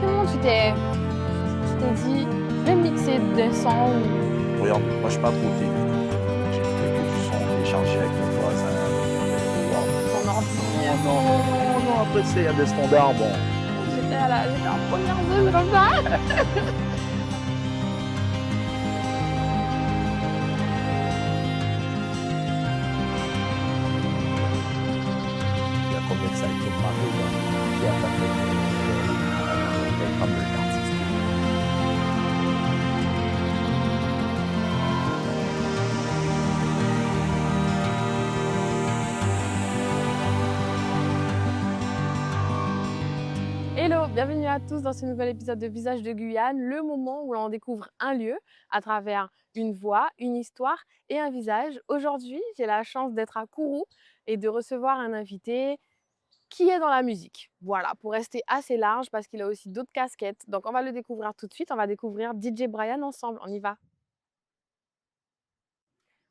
comment tu t'es dit, je vais mixer des sons ou... Regarde, moi je suis pas trop technique. J'ai fait que du son téléchargé avec mon voisin. Waouh. ton ordi. Non, non, non, après il y a des standards, bon. J'étais en première zone comme ça. Il y a combien que ça a été marqué, quoi. Il y a pas de comme d'artiste. Hello, bienvenue à tous dans ce nouvel épisode de Visage de Guyane, le moment où l'on découvre un lieu à travers une voix, une histoire et un visage. Aujourd'hui, j'ai la chance d'être à Kourou et de recevoir un invité qui est dans la musique. Voilà, pour rester assez large parce qu'il a aussi d'autres casquettes. Donc on va le découvrir tout de suite, on va découvrir DJ Brian ensemble, on y va.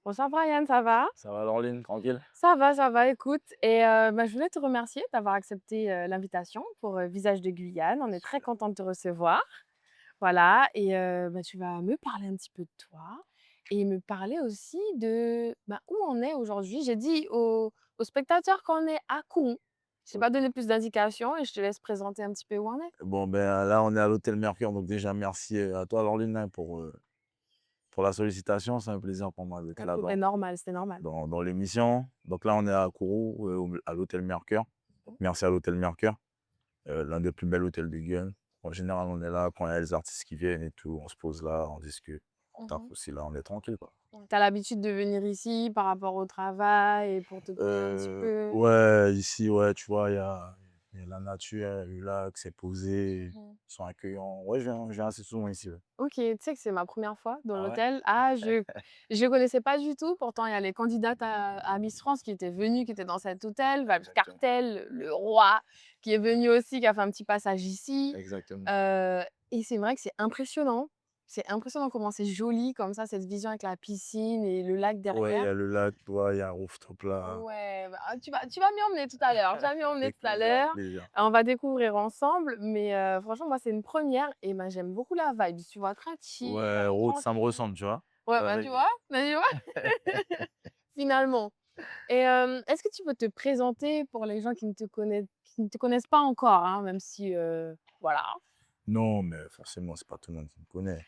Bonsoir Brian, ça va? Ça va, Laureline, tranquille? Ça va, écoute. Et je voulais te remercier d'avoir accepté l'invitation pour Visage de Guyane. On est très content de te recevoir. Voilà, et tu vas me parler un petit peu de toi et me parler aussi de où on est aujourd'hui. J'ai dit aux spectateurs qu'on est à Kourou. Je t'ai pas donné plus d'indications et je te laisse présenter un petit peu où on est. Bon, ben là, on est à l'hôtel Mercure, donc déjà merci à toi, Laureline, hein, pour la sollicitation. C'est un plaisir pour moi d'être là C'est normal, c'est normal. dans l'émission. Donc là, on est à Kourou, à l'hôtel Mercure. Donc, merci à l'hôtel Mercure, l'un des plus bels hôtels de Guyane. En général, on est là quand il y a les artistes qui viennent et tout. On se pose là, on discute. On tape aussi là, on est tranquille, quoi. Tu as l'habitude de venir ici par rapport au travail et pour te poser un petit peu? Ouais, ici, ouais, tu vois, il y a la nature, il y a le lac, c'est posé, ils Mmh. sont accueillants. Ouais, je viens assez souvent ici, ouais. OK, tu sais que c'est ma première fois dans Ah ouais? l'hôtel. Ah, je connaissais pas du tout. Pourtant, il y a les candidates à Miss France qui étaient venues, qui étaient dans cet hôtel. Vybz Exactement. Kartel, le roi, qui est venu aussi, qui a fait un petit passage ici. Exactement. Et c'est vrai que c'est impressionnant. C'est impressionnant comment c'est joli comme ça, cette vision avec la piscine et le lac Ouais, il y derrière. a le lac, tu vois, il y a un rooftop là. Ouais, tu vas m'y emmener tout à l'heure. Tu vas m'y emmener Avec tout à plaisir, avec l'heure. plaisir. On va découvrir ensemble, mais franchement, moi, c'est une première et j'aime beaucoup la vibe, tu vois? Très chill, Ouais, Rhodes, ça me tranquille. ressemble, tu vois? Ouais, Ouais. tu vois? Tu vois? Finalement. Et est-ce que tu peux te présenter pour les gens qui ne te connaissent pas encore, hein, même si, voilà, Non, mais forcément, c'est pas tout le monde qui me connaît.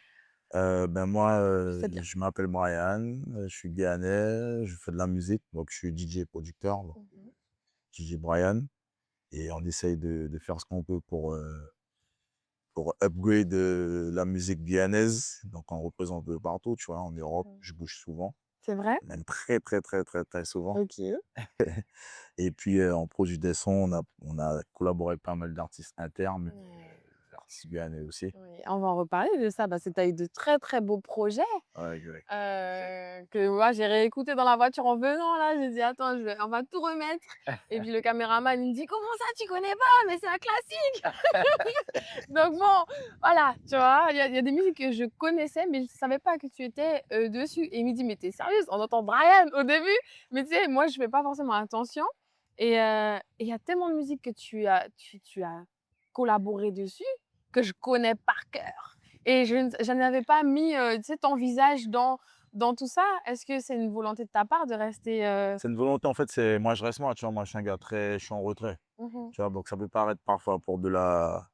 Ben moi, c'est bien. je m'appelle Brian, je suis guyanais, je fais de la musique, donc je suis DJ producteur, donc Mmh. DJ Brian. Et on essaye de faire ce qu'on peut pour upgrade la musique guyanaise. Donc on représente de partout, tu vois, en Europe, Mmh. je bouge souvent, C'est vrai? même très, très, très, très, très souvent. OK. Et puis on produit des sons, on a collaboré avec pas mal d'artistes internes, Ouais. d'artistes guyanais aussi. Oui, on va en reparler de ça parce que tu as eu de très, très beaux projets. Ouais, exact. Que moi j'ai réécouté dans la voiture en venant là, j'ai dit: «Attends, on va tout remettre» et puis le caméraman il me dit: «Comment ça tu connais pas? Mais c'est un classique!» Donc bon, voilà, tu vois? Il y a des musiques que je connaissais, mais je savais pas que tu étais, dessus et il me dit: «Mais tu es sérieuse? On entend Brian au début?» Mais tu sais, moi je fais pas forcément attention et il y a tellement de musiques que tu as collaboré dessus que je connais par cœur et je n'avais pas mis, tu sais, ton visage dans tout ça. Est-ce que c'est une volonté de ta part de rester, C'est une volonté, en fait, c'est moi je reste moi, tu vois, moi je suis un gars très, je suis en retrait, Mmh. tu vois, donc ça peut paraître parfois pour de la,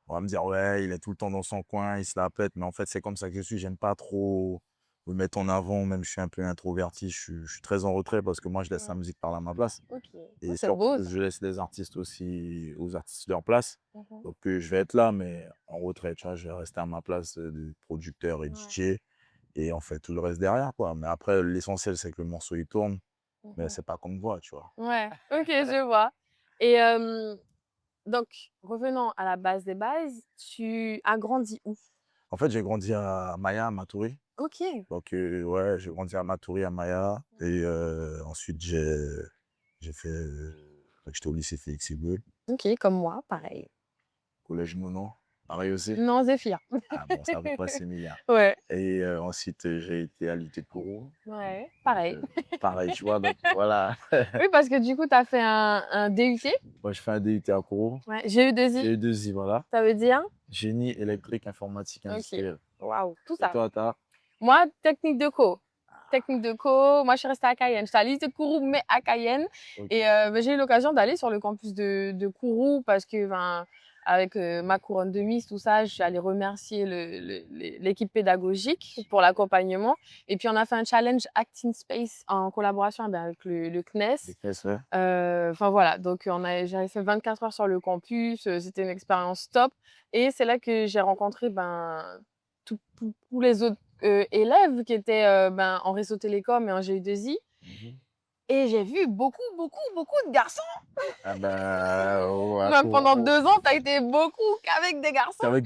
on va me dire, ouais, il est tout le temps dans son coin, il se la pète, mais en fait, c'est comme ça que je suis, j'aime pas trop me mettre en avant, même je suis un peu introverti, je suis très en retrait parce que moi je laisse la Ouais, musique parler à ma place OK. Oh, et c'est surtout beau que ça. je laisse les artistes aussi aux artistes leur place. Mmh. Donc je vais être là, mais en retrait, tu vois, je vais rester à ma place de producteur et Ouais. DJ et on fait tout le reste derrière, quoi. Mais après, l'essentiel, c'est que le morceau il tourne, mais Mmh. c'est pas comme voix, tu vois. Ouais, OK, je vois et donc revenons à la base des bases, tu as grandi où? En fait, j'ai grandi à Maya, à Matoury. OK. Donc, ouais, j'ai grandi à Matoury, à Maya. Et ensuite, j'ai fait. J'étais au lycée Félix Éboué, OK, comme moi, pareil. collège Monon. Pareil aussi? Non, Zéphyr. Ah bon, c'est à peu près similaire. Ouais, Et ensuite, j'ai été à l'UT de Kourou. ouais, Donc, pareil. pareil, tu vois? Donc voilà. Oui, parce que du coup, tu as fait un DUT? Moi, je fais un DUT à Kourou. Ouais, j'ai eu 2 I. J'ai eu 2 I, voilà. Ça veut dire? Génie électrique, informatique, OK. industriel. Waouh, tout Et ça. toi, t'as? Moi, technique de co. Technique de co, moi je suis restée à Cayenne. J'étais à l'IT de Kourou, mais à Cayenne. Ok. Et j'ai eu l'occasion d'aller sur le campus de Kourou parce que ben, avec ma couronne de Miss, tout ça, je suis allée remercier l'équipe pédagogique pour l'accompagnement. Et puis on a fait un challenge Acting Space en collaboration ben, avec le CNES. Les caisses, ouais. Enfin voilà, donc j'avais fait 24 heures sur le campus, c'était une expérience top. Et c'est là que j'ai rencontré ben, tous les autres élèves qui étaient ben, en réseau télécom et en GU2I. Mhm. Et j'ai vu beaucoup, beaucoup, beaucoup de garçons. Ah ben, à Même pendant Kourou. 2 ans, tu as été beaucoup qu'avec des garçons. Qu'avec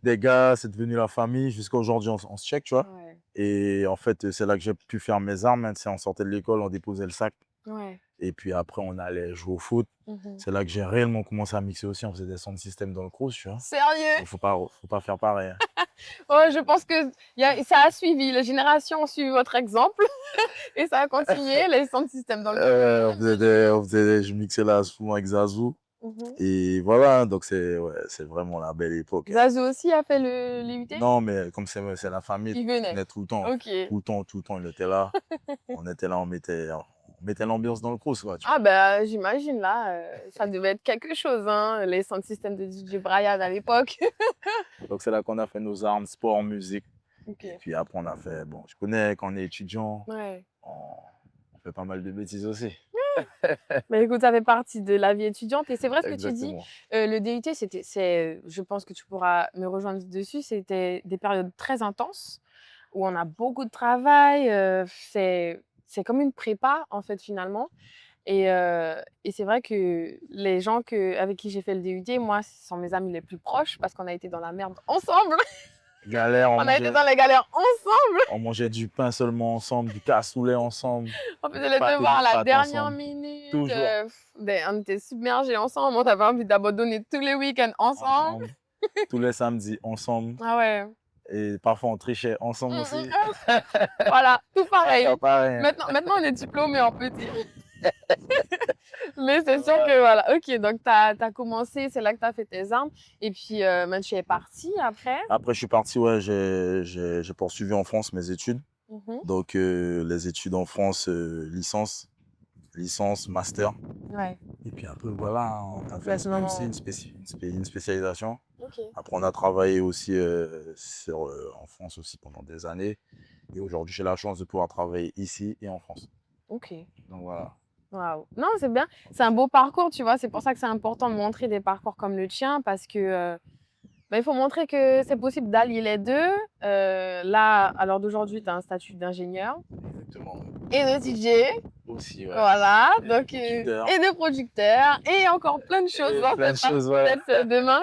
des gars, c'est devenu la famille. Jusqu'à aujourd'hui, on se check, tu vois. Ouais, Et en fait, c'est là que j'ai pu faire mes armes, hein. Tu sais, on sortait de l'école, on déposait le sac. ouais. Et puis après, on allait jouer au foot. Mhm. C'est là que j'ai réellement commencé à mixer aussi. On faisait des sons de système dans le cross, tu vois. Sérieux? Il faut pas faire pareil, hein. Ouais, je pense que ça a suivi. Les générations ont suivi votre exemple et ça a continué, les sons de système dans le Je mixais là souvent avec Zazou. Mhm. Et voilà, donc c'est vraiment la belle époque, hein. Zazu aussi a fait l'IUT? Non, mais comme c'est la famille, Il on venait. est tout le temps. Ok. Tout le temps, il était là. On était là, on mettait l'ambiance dans le cross, quoi, tu Ah bah j'imagine là, ça devait être quelque chose, hein, les sound systems de DJ Brian à l'époque. vois. Donc c'est là qu'on a fait nos armes, sport, musique. Ok. Et puis après, on a fait, bon, je connais quand on est étudiant, Ouais. on fait pas mal de bêtises aussi. Mais écoute, ça fait partie de la vie étudiante et c'est vrai ce que tu dis, Exactement. le DUT je pense que tu pourras me rejoindre dessus, c'était des périodes très intenses où on a beaucoup de travail, c'est comme une prépa en fait finalement et c'est vrai que les gens avec qui j'ai fait le DUT, moi, ce sont mes amis les plus proches parce qu'on a été dans la merde ensemble. Galère, On a été dans les galères ensemble. on mangeait du pain seulement ensemble, du cassoulet ensemble, On faisait du les pâté devoirs de à la pâte dernière ensemble. minute. Toujours On était submergés ensemble. On avait envie d'abandonner tous les week-ends ensemble. ensemble. Tous les samedis ensemble. Ah ouais. Et parfois, on trichait ensemble Mm, aussi. Voilà, tout pareil. Faire pareil, hein. Maintenant, on est diplômés en petit. Mais c'est sûr que voilà. Ok, donc tu as commencé, c'est là que tu as fait tes armes. Et puis, maintenant, tu es parti après. Après, je suis parti, ouais, j'ai poursuivi en France mes études. Mhm. Donc, les études en France, licence, master. Ouais. Et puis après, voilà, on a fait Placement. aussi une spécialisation. Ok. Après, on a travaillé aussi en France aussi pendant des années. Et aujourd'hui, j'ai la chance de pouvoir travailler ici et en France. Ok. Donc voilà. Waouh. Non, c'est bien. C'est un beau parcours, tu vois. C'est pour ça que c'est important de montrer des parcours comme le tien parce que bah, il faut montrer que c'est possible d'allier les deux. Là, à l'heure d'aujourd'hui, tu as un statut d'ingénieur Exactement. et de DJ. Aussi, ouais. Voilà. Et Donc, de producteur. et de producteur et encore plein de choses. Et Bon, plein de c'est pas choses, ouais. peut-être demain,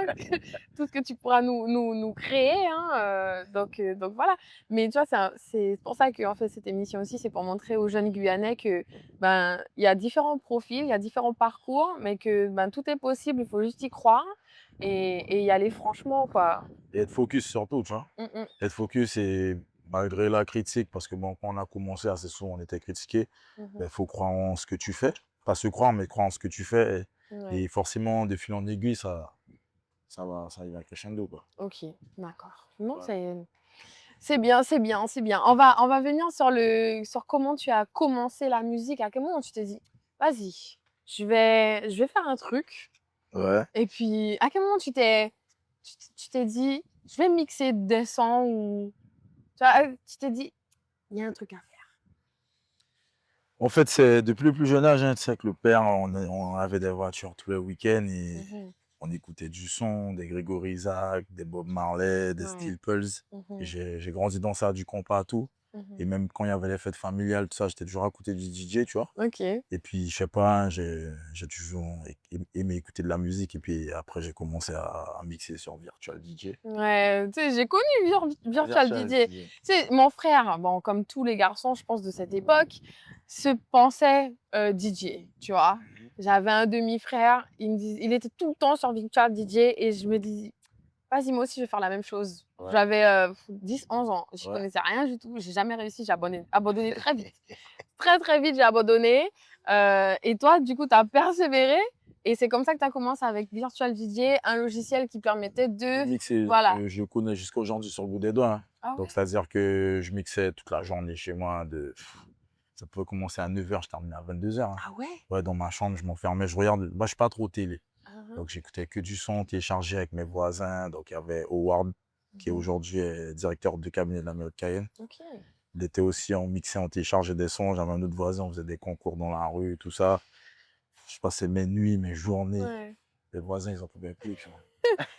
tout ce que tu pourras nous créer. Hein, donc voilà. Mais tu vois, c'est pour ça qu'en fait, cette émission aussi, c'est pour montrer aux jeunes Guyanais que ben, il y a différents profils, il y a différents parcours, mais que ben, tout est possible, il faut juste y croire et y aller franchement, quoi. Et être focus surtout, tu vois. Mm, mm. Être focus et malgré la critique, parce que bon, quand on a commencé assez souvent, on était critiqué, Mhm. il faut croire en ce que tu fais. Pas se croire, mais croire en ce que tu fais. Ouais. Et forcément, de fil en aiguille, ça y va crescendo, quoi. Ok, d'accord. Non, Voilà. c'est bien, c'est bien, c'est bien. On va venir sur comment tu as commencé la musique. À quel moment tu t'es dit, vas-y, je vais faire un truc. Ouais. Et puis, à quel moment tu t'es dit, je vais mixer des sons ou tu t'es dit, il y a un truc à faire. En fait, c'est depuis le plus jeune âge, hein, tu sais, avec le père, on avait des voitures tous les week-ends et Mhm, on écoutait du son, des Grégory Isaac, des Bob Marley, des ouais. Steel Pulse. Mhm, Et j'ai grandi dans ça, du compas, tout. Et mhm. même quand il y avait les fêtes familiales, tout ça, j'étais toujours à côté du DJ, tu vois. Ok. Et puis, je sais pas, hein, j'ai toujours aimé écouter de la musique. Et puis après, j'ai commencé à mixer sur Virtual DJ. Ouais, tu sais, j'ai connu Virtual DJ. Tu sais, mon frère, bon, comme tous les garçons, je pense, de cette époque, se pensait DJ, tu vois. J'avais un demi-frère, il était tout le temps sur Virtual DJ et je me dis, Vas-y, moi aussi, je vais faire la même chose. Ouais. J'avais 10, 11 ans. Je Ouais. connaissais rien du tout. J'ai jamais réussi. J'ai abandonné très vite. Très, très vite, j'ai abandonné. Et toi, du coup, tu as persévéré. Et c'est comme ça que tu as commencé avec Virtual DJ, un logiciel qui permettait de… Mixer, Voilà. je connais jusqu'à aujourd'hui sur le bout des doigts, hein. Ah Donc, ouais? c'est-à-dire que je mixais toute la journée chez moi. Ça pouvait commencer à 9h, je terminais à 22h, hein. Ah ouais? Ouais, dans ma chambre, je m'enfermais, je regarde. Moi, je suis pas trop télé. Mhm. Donc, j'écoutais que du son téléchargé avec mes voisins. Donc, il y avait Howard, qui est aujourd'hui directeur de cabinet de la Mélode Cayenne. Ok. Il était aussi en mixé, en téléchargé des sons. J'avais un autre voisin, on faisait des concours dans la rue, tout ça. Je passais mes nuits, mes journées. Ouais. Les voisins, ils en pouvaient plus, tu vois.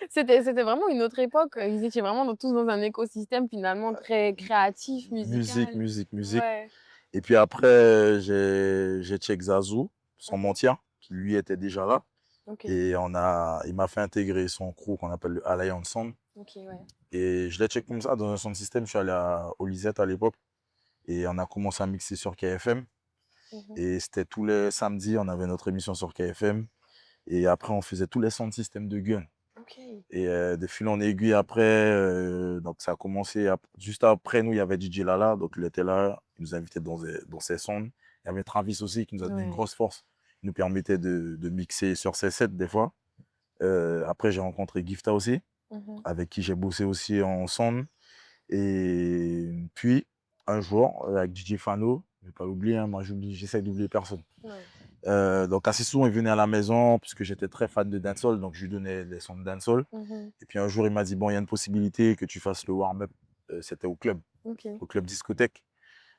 C'était vraiment une autre époque. Ils étaient vraiment tous dans un écosystème finalement très créatif, Musique, musical. musique, musique. Ouais. Et puis après, j'ai check Zazou, sans Mhm. mentir, qui lui était déjà là. Ok. Et il m'a fait intégrer son crew qu'on appelle le Alliance Sound. Ok, ouais. Et je l'ai check comme ça dans un sound system. Je suis allé au Lisette à l'époque. Et on a commencé à mixer sur KFM. Mhm. Et c'était tous les samedis, on avait notre émission sur KFM. Et après, on faisait tous les sound systems de Gun. Ok. Et de fil en aiguille, après, donc ça a commencé. Juste après nous, il y avait DJ Lala. Donc il était là, il nous invitait dans ses sons. Il y avait Travis aussi qui nous a donné une Ouais. grosse force. Il nous permettait de mixer sur ses sets des fois. Après, j'ai rencontré Gifta aussi, Mhm. avec qui j'ai bossé aussi en sound. Et puis, un jour, avec DJ Fano, je ne vais pas l'oublier, hein, moi j'essaie d'oublier personne. Ouais. Donc assez souvent, il venait à la maison, puisque j'étais très fan de dancehall, donc je lui donnais des sons de dancehall. Mhm. Et puis un jour, il m'a dit, bon, il y a une possibilité que tu fasses le warm-up. C'était au Ok. club discothèque.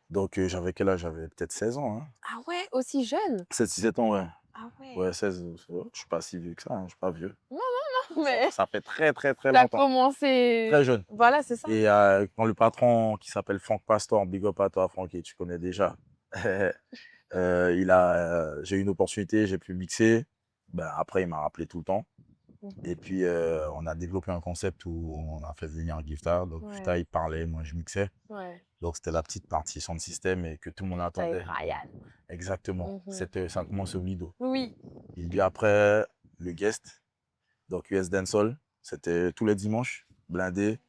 Donc j'avais quel âge? J'avais peut-être 16 ans, hein. Ah ouais, aussi jeune? 16, 17 ans, ouais. Ah ouais. Ouais, 16, je suis pas si vieux que ça, hein, je suis pas vieux. Non, mais Ça fait très, très, très tu as longtemps. commencé… Très jeune. Voilà, c'est ça. Et quand le patron qui s'appelle Franck Pastor, big up à toi, Francky, tu connais déjà, j'ai eu une opportunité, j'ai pu mixer. Ben, après, il m'a rappelé tout le temps. Mhm. Et puis, on a développé un concept où on a fait venir Gifta. Donc, Ouais. Gifta, il parlait, moi, je mixais. Ouais. Donc, c'était la petite partie son système et que tout le monde T'as attendait. Ryan. Exactement. Mhm. Ça commence au Lido. Oui. Et puis après, le guest, donc US Dancehall, c'était tous les dimanches, blindé.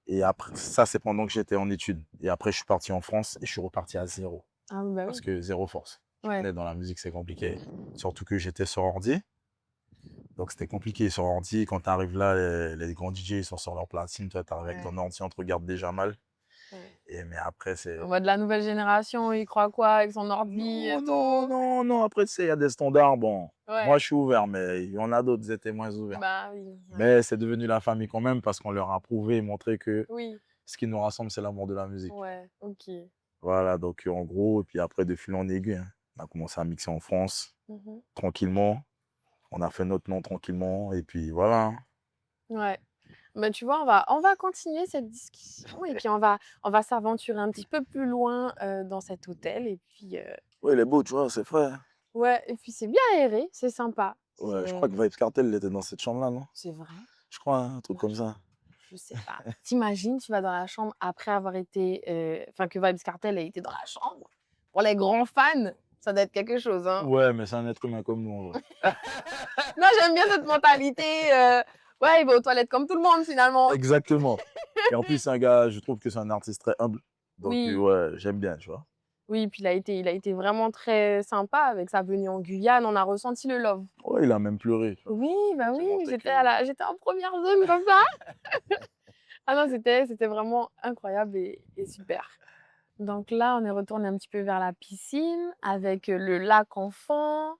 Et après, ça, c'est pendant que j'étais en études. Et après, je suis parti en France et je suis reparti à zéro. Ah bah Parce oui. que zéro force. Tu Ouais. connais, dans la musique, c'est compliqué. Surtout que j'étais sur ordi. Donc, c'était compliqué sur ordi. Quand tu arrives là, les grands DJ, ils sont sur leur platine. Toi, tu arrives avec ton ordi, on te regarde déjà mal. Ouais. Mais après, c'est… On voit de la nouvelle génération, il croit quoi avec son ordi et tout. Non. Après, tu sais, il y a des standards. Bon, Ouais. moi, je suis ouvert, mais il y en a d'autres qui étaient moins ouverts. Bah oui. Ouais. Mais c'est devenu la famille quand même parce qu'on leur a prouvé et montré que Oui. ce qui nous rassemble, c'est l'amour de la musique. Ouais, ok. Voilà, donc en gros, et puis après, de fil en aiguille, hein, on a commencé à mixer en France, Mhm. tranquillement. On a fait notre nom tranquillement, et puis voilà, hein. Ouais. Bah, tu vois, on va continuer cette discussion et puis on va s'aventurer un petit peu plus loin dans cet hôtel. Et puis, Ouais, il est beau, tu vois, c'est vrai. ouais, et puis c'est bien aéré, c'est sympa. Ouais, je crois que Vibes Cartel, il était dans cette chambre-là, non? C'est vrai. Je crois, hein, un truc comme ça. Je sais pas. T'imagines, tu vas dans la chambre après avoir été… Enfin, que Vibes Cartel ait été dans la chambre. Pour les grands fans, ça doit être quelque chose, hein. Ouais, mais c'est un être humain comme nous, en vrai. Non, j'aime bien cette mentalité. Ouais, il va aux toilettes comme tout le monde, finalement. Exactement. Et en plus, c'est un gars, je trouve que c'est un artiste très humble. Donc, Oui. ouais, j'aime bien, tu vois. Oui, puis il a été vraiment très sympa avec sa venue en Guyane. On a ressenti le love. Ouais, il a même pleuré, tu vois. Oui, bah J'ai oui, montré j'étais que… j'étais en première zone comme ça. Ah non, c'était vraiment incroyable et super. Donc là, on est retourné un petit peu vers la piscine avec le lac en fond.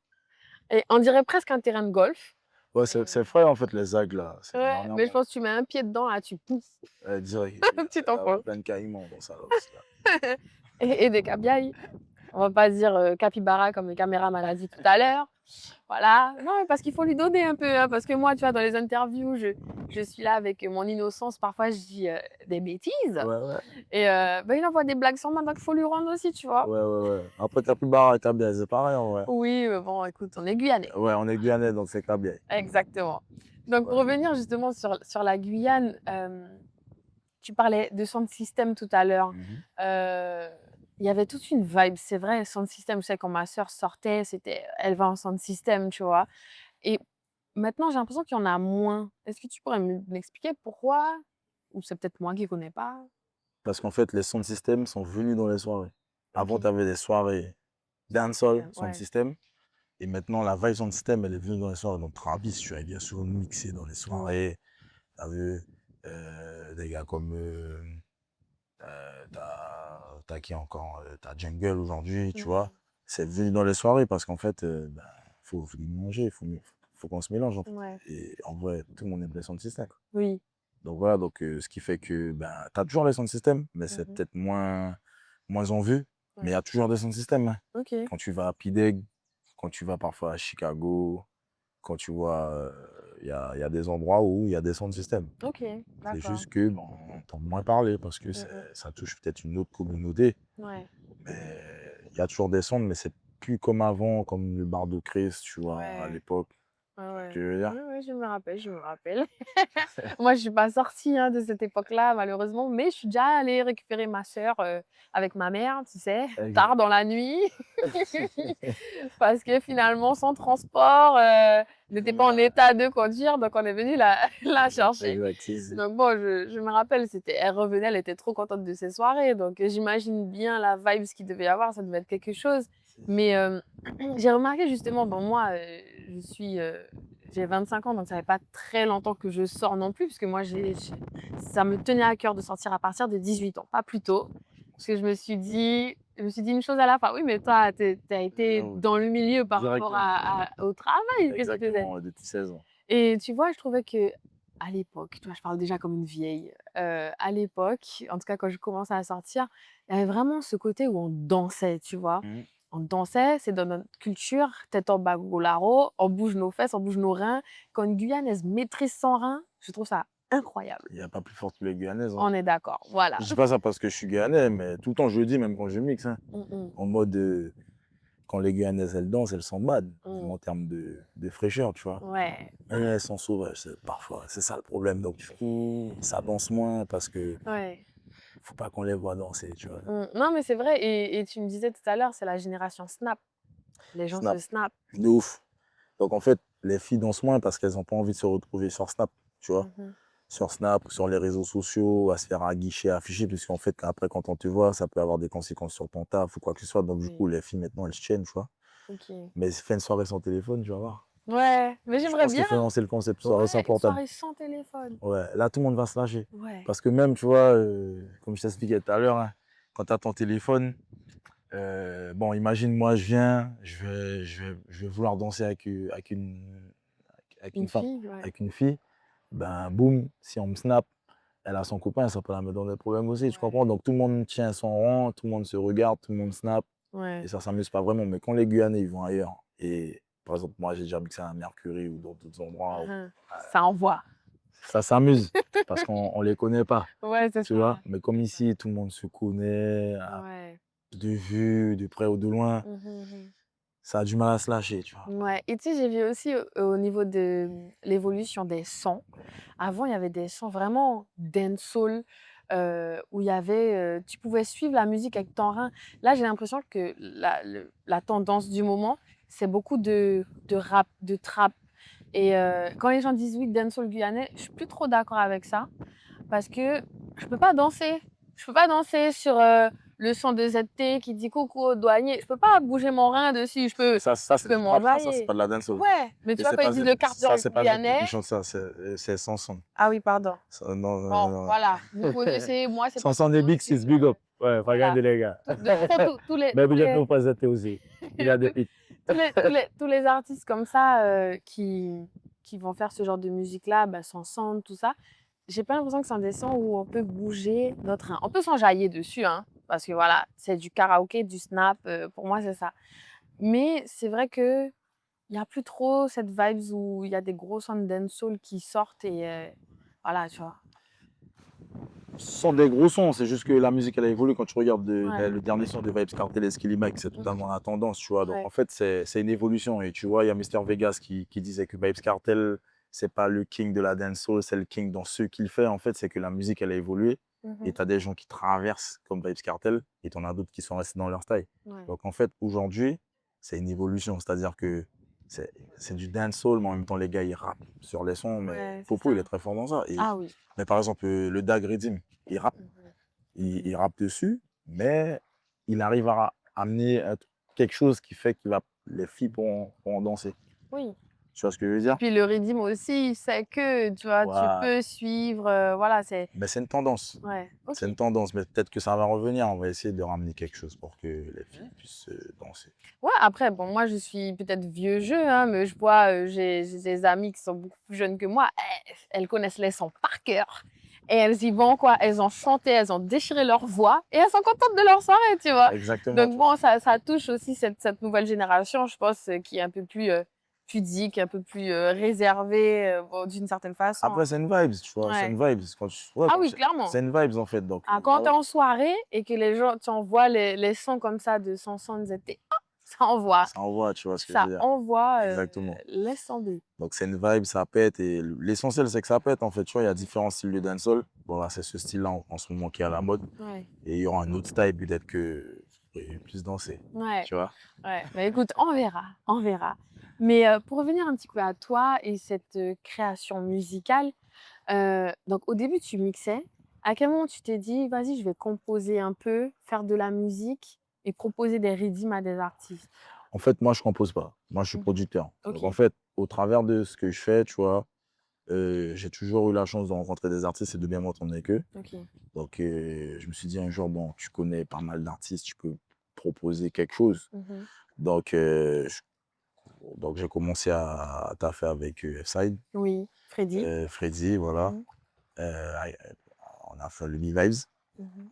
Et on dirait presque un terrain de golf. Ouais, c'est vrai, en fait, les agues, là. C'est Ouais, mais je dernièrement. pense que tu mets un pied dedans, là, tu pousses. Direct. Tu t'enfonces. Plein de caïmans dans ça, là aussi, là. Et des cabiailles. On va pas dire capybara comme le caméraman a dit tout à l'heure. Voilà. Non, mais parce qu'il faut lui donner un peu. Hein, parce que moi, tu vois, dans les interviews, je suis là avec mon innocence. Parfois, je dis des bêtises. Ouais. Et bah, il envoie des blagues sur moi, donc il faut lui rendre aussi, tu vois. Ouais. Après, Capybara et Cabiai, c'est pareil, en vrai. Oui, mais bon, écoute, on est Guyanais. Ouais, on est Guyanais, donc c'est Cabiai. Exactement. Donc, pour Ouais. revenir justement sur la Guyane, tu parlais de sound system tout à l'heure. Il y avait toute une vibe, c'est vrai, sound system. Je sais, quand ma sœur sortait, elle va en sound system, tu vois. Et maintenant, j'ai l'impression qu'il y en a moins. Est-ce que tu pourrais m'expliquer pourquoi? Ou c'est peut-être moi qui connais pas? Parce qu'en fait, les sound systems sont venus dans les soirées. Avant, tu OK. avais des soirées dancehall, sound Ouais. system. Et maintenant, la vibe sound system, elle est venue dans les soirées. Donc, Travis, tu vois, il vient souvent mixer dans les Ouais. soirées. T'as vu des gars comme. T'as qui encore t'as Jungle aujourd'hui, tu vois. Mmh. C'est venu dans les soirées parce qu'en fait, faut manger, faut qu'on se mélange, en fait. Ouais. Et en vrai, tout le monde aime les sound systems. Oui. Donc voilà, donc, ce qui fait que tu as toujours les sound systems, mais c'est Mmh. peut-être moins en vue, mais il y Ouais. a toujours des sound systems, hein. OK. Quand tu vas à Pideg, quand tu vas parfois à Chicago, quand tu vois, il y a des endroits où il y a des sound systems. OK. C'est D'accord. juste que, bon, on entend moins parler parce que Mmh. ça touche peut-être une autre communauté, Ouais. mais il y a toujours des sons, mais c'est plus comme avant, comme le Bardo Chris, tu vois, à Ouais. l'époque. Ouais, Tu ouais. veux dire? Ouais, ouais, je me rappelle, je me rappelle. Moi, je suis pas sortie, hein, de cette époque-là, malheureusement, mais je suis déjà allée récupérer ma sœur, avec ma mère, tu sais, tard OK. dans la nuit. Parce que finalement, son transport, n'était pas en Ouais, état de conduire, donc on est venu la la chercher. exact, si. Donc bon, je me rappelle, elle revenait, elle était trop contente de ses soirées, donc j'imagine bien la vibes qu'il devait y avoir, ça devait être quelque chose. Mais j'ai remarqué justement, bon moi, je suis, j'ai 25 ans, donc ça fait pas très longtemps que je sors non plus, puisque moi ça me tenait à cœur de sortir à partir de 18 ans, pas plus tôt. Parce que je me suis dit une chose à la fois: «Oui, mais toi, tu as été Non, dans le milieu par rapport directement. au travail, qu'est-ce que tu faisais?» Exactement, depuis 16 ans. Et tu vois, je trouvais qu'à l'époque, tu vois, je parle déjà comme une vieille, à l'époque, en tout cas quand je commençais à sortir, il y avait vraiment ce côté où on dansait, tu vois? Mmh. On dansait, c'est dans notre culture, tête en bas, golaro, on bouge nos fesses, on bouge nos reins. Quand une Guyanaise maîtrise son rein, je trouve ça incroyable. Il y a pas plus fort que les Guyanaises, hein. On est d'accord, voilà. Je dis pas ça parce que je suis guyanais, mais tout le temps je le dis, même quand je mixe, hein, Mmh mh. en mode, quand les Guyanaises, elles dansent, elles sont mad, même Mmh. en termes de fraîcheur, tu vois? Ouais, Mais elles sont sauvages, parfois, c'est ça le problème, donc du coup, ça danse moins parce que ouais. faut pas qu'on les voit danser, tu vois? Non, mais c'est vrai et tu me disais tout à l'heure, c'est la génération Snap. Les gens se Snap, snap. de ouf. Donc en fait, les filles dansent moins parce qu'elles ont pas envie de se retrouver sur Snap, tu vois? Mmh. Sur Snap ou sur les réseaux sociaux, à se faire aguicher, afficher, puisqu'en fait, après, quand on te voit, ça peut avoir des conséquences sur ton taf ou quoi que ce soit. Donc, du coup, Oui, les filles, maintenant, elles se tiennent, tu vois. OK. Mais fais une soirée sans téléphone, tu vas voir. Ouais, mais Je j'aimerais pense qu'il bien. faut lancer le concept soirée sans Ouais, une portable. soirée sans téléphone. Ouais, là, tout le monde va se lâcher. Ouais. Parce que même, tu vois, comme je t'expliquais tout à l'heure, hein, quand tu as ton téléphone, bon, imagine, moi, je vais vouloir danser avec Une une femme, fille, ouais. avec une fille. Ben, boum, si on me snap, elle a son copain, ça peut la mettre dans des problèmes aussi, tu comprends? Ouais. Donc tout le monde tient son rang, tout le monde se regarde, tout le monde snap et Ouais. ça s'amuse pas vraiment. Mais quand les Guyanais, ils vont ailleurs et par exemple, moi, j'ai déjà mixé à Mercury ou dans d'autres endroits où Mmh. Ça envoie. ça s'amuse parce qu'on les connaît pas, Ouais, c'est tu ça, vois? Mais comme c'est ça. ici, tout le monde se connaît, Ouais. de vue, de près ou de loin, Mmh. ça a du mal à se lâcher, tu vois? Ouais et tu sais, j'ai vu aussi au niveau de, l'évolution des sons. Avant, il y avait des sons vraiment dancehall, où il y avait, tu pouvais suivre la musique avec ton rein. Là, j'ai l'impression que la tendance du moment, c'est beaucoup de rap, de trap et quand les gens disent: «Oui, dancehall guyanais», je suis plus trop d'accord avec ça parce que je peux pas danser. Je peux pas danser sur, le son de ZT qui dit: «Coucou au douanier». Je peux pas bouger mon rein dessus, Ça, je c'est peux du trap, ça, c'est m'enjailler. pas de la dancehall. Ouais, mais tu Et vois, c'est quand ils pas disent le ça, cardio c'est pas ZT guyanais qui chante ça, c'est Sanson. ah oui, pardon. Ça, non, non, Bon, non, non. voilà, vous connaissez, moi, c'est pas Sanson trop des mon Big style, Six, big up. Ouais, voilà. Fagande les gars. De toute façon, Mais vous êtes nous présenté aussi. Il a des hits. tous les artistes comme ça, qui vont faire ce genre de musique-là, bah, s'ensemble, tout ça, j'ai pas l'impression que c'est un des sons où on peut bouger notre rein. On peut s'enjailler dessus, hein, parce que voilà, c'est du karaoké, du snap, pour moi, c'est ça. Mais c'est vrai qu'il y a plus trop cette vibes où il y a des gros sons de dancehall qui sortent et voilà, tu vois? Ce sont des gros sons, c'est juste que la musique, elle a évolué. Quand tu regardes Ouais. le dernier son de Vybz Kartel et Skilly Mike, c'est Mmh. totalement la tendance, tu vois. Donc, Ouais. en fait, c'est une évolution. Et tu vois, il y a Mister Vegas qui disait que Vybz Kartel, c'est pas le king de la dancehall, c'est le king dans ce qu'il fait. En fait, c'est que la musique, elle a évolué. Et Mmh. tu as des gens qui traversent comme Vybz Kartel et tu en as d'autres qui sont restés dans leur style. Ouais. Donc, en fait, aujourd'hui, c'est une évolution. C'est-à-dire que c'est du dancehall, mais en même temps, les gars, ils rappent sur les sons. Mais Ouais, c'est Popo, il ça. est très fort dans ça. Ah oui. Mais par exemple, le Dag Redim, il rappe, Mhm. il rappe dessus, mais il arrive à amener quelque chose qui fait que les filles pourront danser. Oui. Tu vois ce que je veux Et dire? puis le rythme aussi, c'est que, tu vois, tu Voilà. peux suivre, voilà, c'est Mais c'est une tendance. ouais, OK. C'est une tendance, mais peut-être que ça va revenir. On va essayer de ramener quelque chose pour que les filles puissent danser. Ouais, après, bon, moi, je suis peut-être vieux jeu, hein, mais je vois, j'ai des amies qui sont beaucoup plus jeunes que moi. Elles connaissent les sons par cœur. Et elles y vont, quoi. Elles ont chanté, elles ont déchiré leur voix et elles sont contentes de leur soirée, tu vois. Exactement, Donc, tu vois. bon, ça touche aussi cette nouvelle génération, je pense, qui est un peu plus pudique, un peu plus réservée, bon, d'une certaine façon, Après, hein. c'est une vibes, tu vois. C'est Ouais. une vibes. Ouais, Ah oui, clairement. c'est une vibes, en fait. Donc, Ah, quand t'es voilà. en soirée et que les gens, tu envoies les sons comme ça de Samson, ça envoie. Ça envoie, tu vois ce que je Ça veux dire. envoie, Exactement. laisse tomber. Donc, c'est une vibe, ça pète. Et l'essentiel, c'est que ça pète, en fait. Tu vois, il y a différents styles de dancehall. Bon, là, c'est ce style-là en ce moment qui est à la mode. Ouais, Et il y aura un autre style, peut-être que je pourrais plus danser. ouais, Tu vois? ouais. Mais écoute, on verra, on verra. Mais pour revenir un petit peu à toi et cette création musicale, donc au début, tu mixais. À quel moment tu t'es dit, vas-y, je vais composer un peu, faire de la musique et proposer des rythmes à des artistes? En fait, moi, je compose pas. Moi, je suis Mhm. producteur. Donc, en Ok, fait, au travers de ce que je fais, tu vois, j'ai toujours eu la chance de rencontrer des artistes et de bien m'entendre avec eux. ok. Donc, je me suis dit un jour, bon, tu connais pas mal d'artistes, tu peux proposer quelque chose. Mhm. Donc, donc j'ai commencé à taffer avec F-Side, Oui, Freddy. Freddy, voilà. Mhm, Euh, on a fait le B-Vibes. mhm.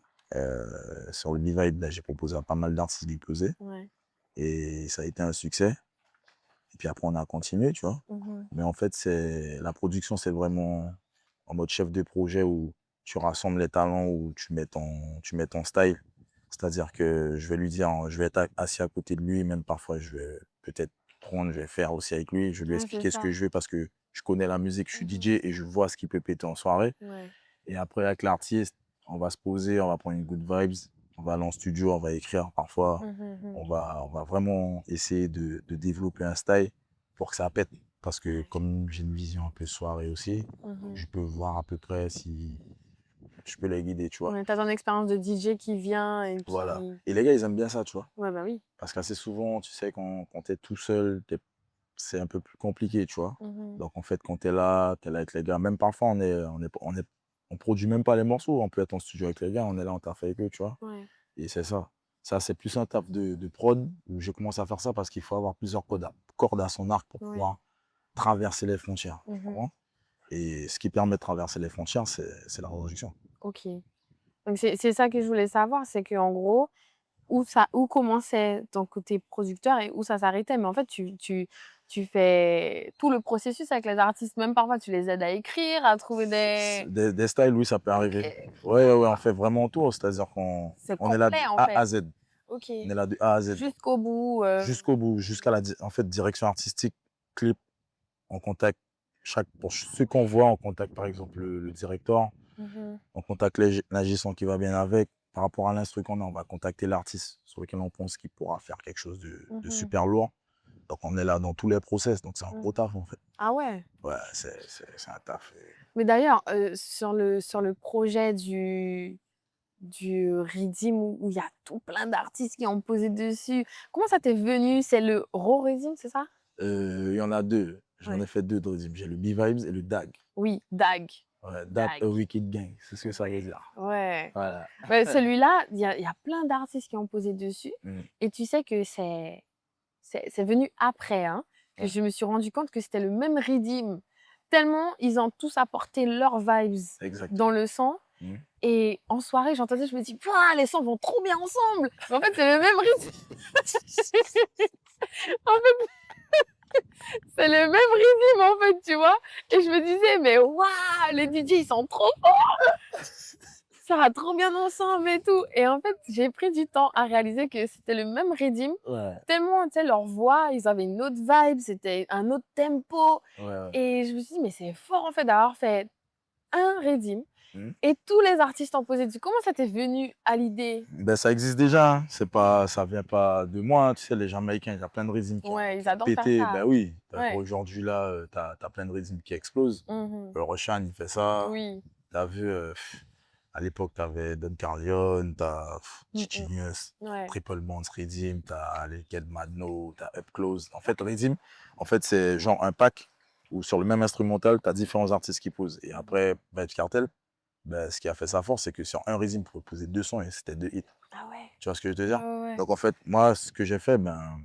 Sur le B-Vibes, là, j'ai proposé à pas mal d'artistes d'y poser. Ouais. Et ça a été un succès. Et puis après, on a continué, tu vois. Mhm. Mais en fait, la production, c'est vraiment en mode chef de projet où tu rassembles les talents, où tu mets ton style. C'est-à-dire que je vais lui dire, je vais être assis à côté de lui, même parfois, je vais peut-être prendre, je vais faire aussi avec lui, je vais lui Ouais, c'est expliquer ce ça. que je veux parce que je connais la musique, je suis Mhm. DJ et je vois ce qui peut péter en soirée. Ouais. Et après, avec l'artiste, on va se poser, on va prendre une good vibes, on va aller en studio, on va écrire parfois, Mhm, mhm. on va vraiment essayer de développer un style pour que ça pète. Parce que Ouais. comme j'ai une vision un peu soirée aussi, Mhm. je peux voir à peu près si je peux les guider, tu vois. Ouais, tu ton expérience de DJ qui vient et Voilà. qui Et les gars, ils aiment bien ça, tu vois. ouais, bah, oui. Parce qu'assez souvent, tu sais, quand tu es tout seul, c'est un peu plus compliqué, tu vois. Mhm. Donc en fait, quand tu es là avec les gars, même parfois, on produit même pas les morceaux, on peut être en studio avec les gars, on est là, on taffe avec eux, tu vois. Ouais. Et c'est ça. Ça, c'est plus un taf de prod. Où j'ai commencé à faire ça parce qu'il faut avoir plusieurs cordes à son arc pour Ouais. pouvoir traverser les frontières. Tu Mhm. comprends? Et ce qui permet de traverser les frontières, c'est la production. OK. Donc c'est ça que je voulais savoir, c'est qu'en gros, où commençait ton côté producteur et où ça s'arrêtait. Mais en fait, tu fais tout le processus avec les artistes, même parfois tu les aides à écrire, à trouver des Des styles, oui, ça peut arriver. OK. Ouais, ouais, on fait vraiment tout. C'est-à-dire qu'on C'est on est là complet, de en A fait. à Z. OK. On est là de A à Z. Jusqu'au bout, Jusqu'au bout, jusqu'à en fait, direction artistique, clip, on contacte pour ceux qu'on voit, on contacte par exemple le directeur, mhm. on contacte l'ingé son qui va bien avec. Par rapport à l'instru qu'on a, on va contacter l'artiste sur lequel on pense qu'il pourra faire quelque chose de Mhm. super lourd. Donc on est là dans tous les process, donc c'est un gros Mhm. taf en fait. Ah ouais? Ouais, c'est un taf. Mais d'ailleurs, sur le projet du Redeem où il y a tout plein d'artistes qui ont posé dessus. Comment ça t'est venu? C'est le Raw Redeem, c'est ça? Il y en a deux. J'en Ouais. ai fait deux de Redim. J'ai le B-Vibes et le DAG. Oui, Dag. Ouais, That Dag. a Wicked Gang, c'est ce que ça veut dire. Ouais. Voilà. Ouais, celui-là, il y a plein d'artistes qui ont posé dessus Mm. et tu sais que c'est venu après, hein, que Ouais, je me suis rendu compte que c'était le même Redeem. Tellement ils ont tous apporté leurs vibes dans exactement. le son Mm. et en soirée, j'entendais, je me dis: «Pouah, les sons vont trop bien ensemble!» Mais en fait, c'est le même rythme. En fait, c'est le même rythme, en fait, tu vois? Et je me disais: «Mais waouh, les DJ, ils sont trop forts! Ça va trop bien ensemble et tout» et en fait, j'ai pris du temps à réaliser que c'était le même rythme, Ouais, tellement, tu sais, leur voix, ils avaient une autre vibe, c'était un autre tempo ouais, ouais. et je me suis dit: «Mais c'est fort, en fait, d'avoir fait un rythme Mmh. Et tous les artistes en posaient dessus. Comment ça t'est venu à l'idée? Ben, ça existe déjà, hein. C'est pas, ça vient pas de moi, hein. Tu sais, les Jamaïcains, il y a plein de rythmes Ouais, ils qui ont adorent faire pété. Ben ça. oui, Ouais. aujourd'hui, là, tu as plein de rythmes qui explosent. Mmh. Roshan, il fait ça. Oui. Tu as vu, à l'époque, tu avais Don Carlion, tu as Mmh mh. Genius, Ouais. Triple Mons Rhythm, tu as les Ked Madno, tu as Up Close. En fait, le Rhythm, en fait, c'est genre un pack où sur le même instrumental, tu as différents artistes qui posent. Et après, Vybz Kartel, ben, ce qui a fait sa force, c'est que sur un Rhythm, tu pouvais poser 2 sons et c'était 2 hits. Ah ouais. Tu vois ce que je veux te Ouais, dire? ouais, ouais. Donc en fait, moi, ce que j'ai fait, ben,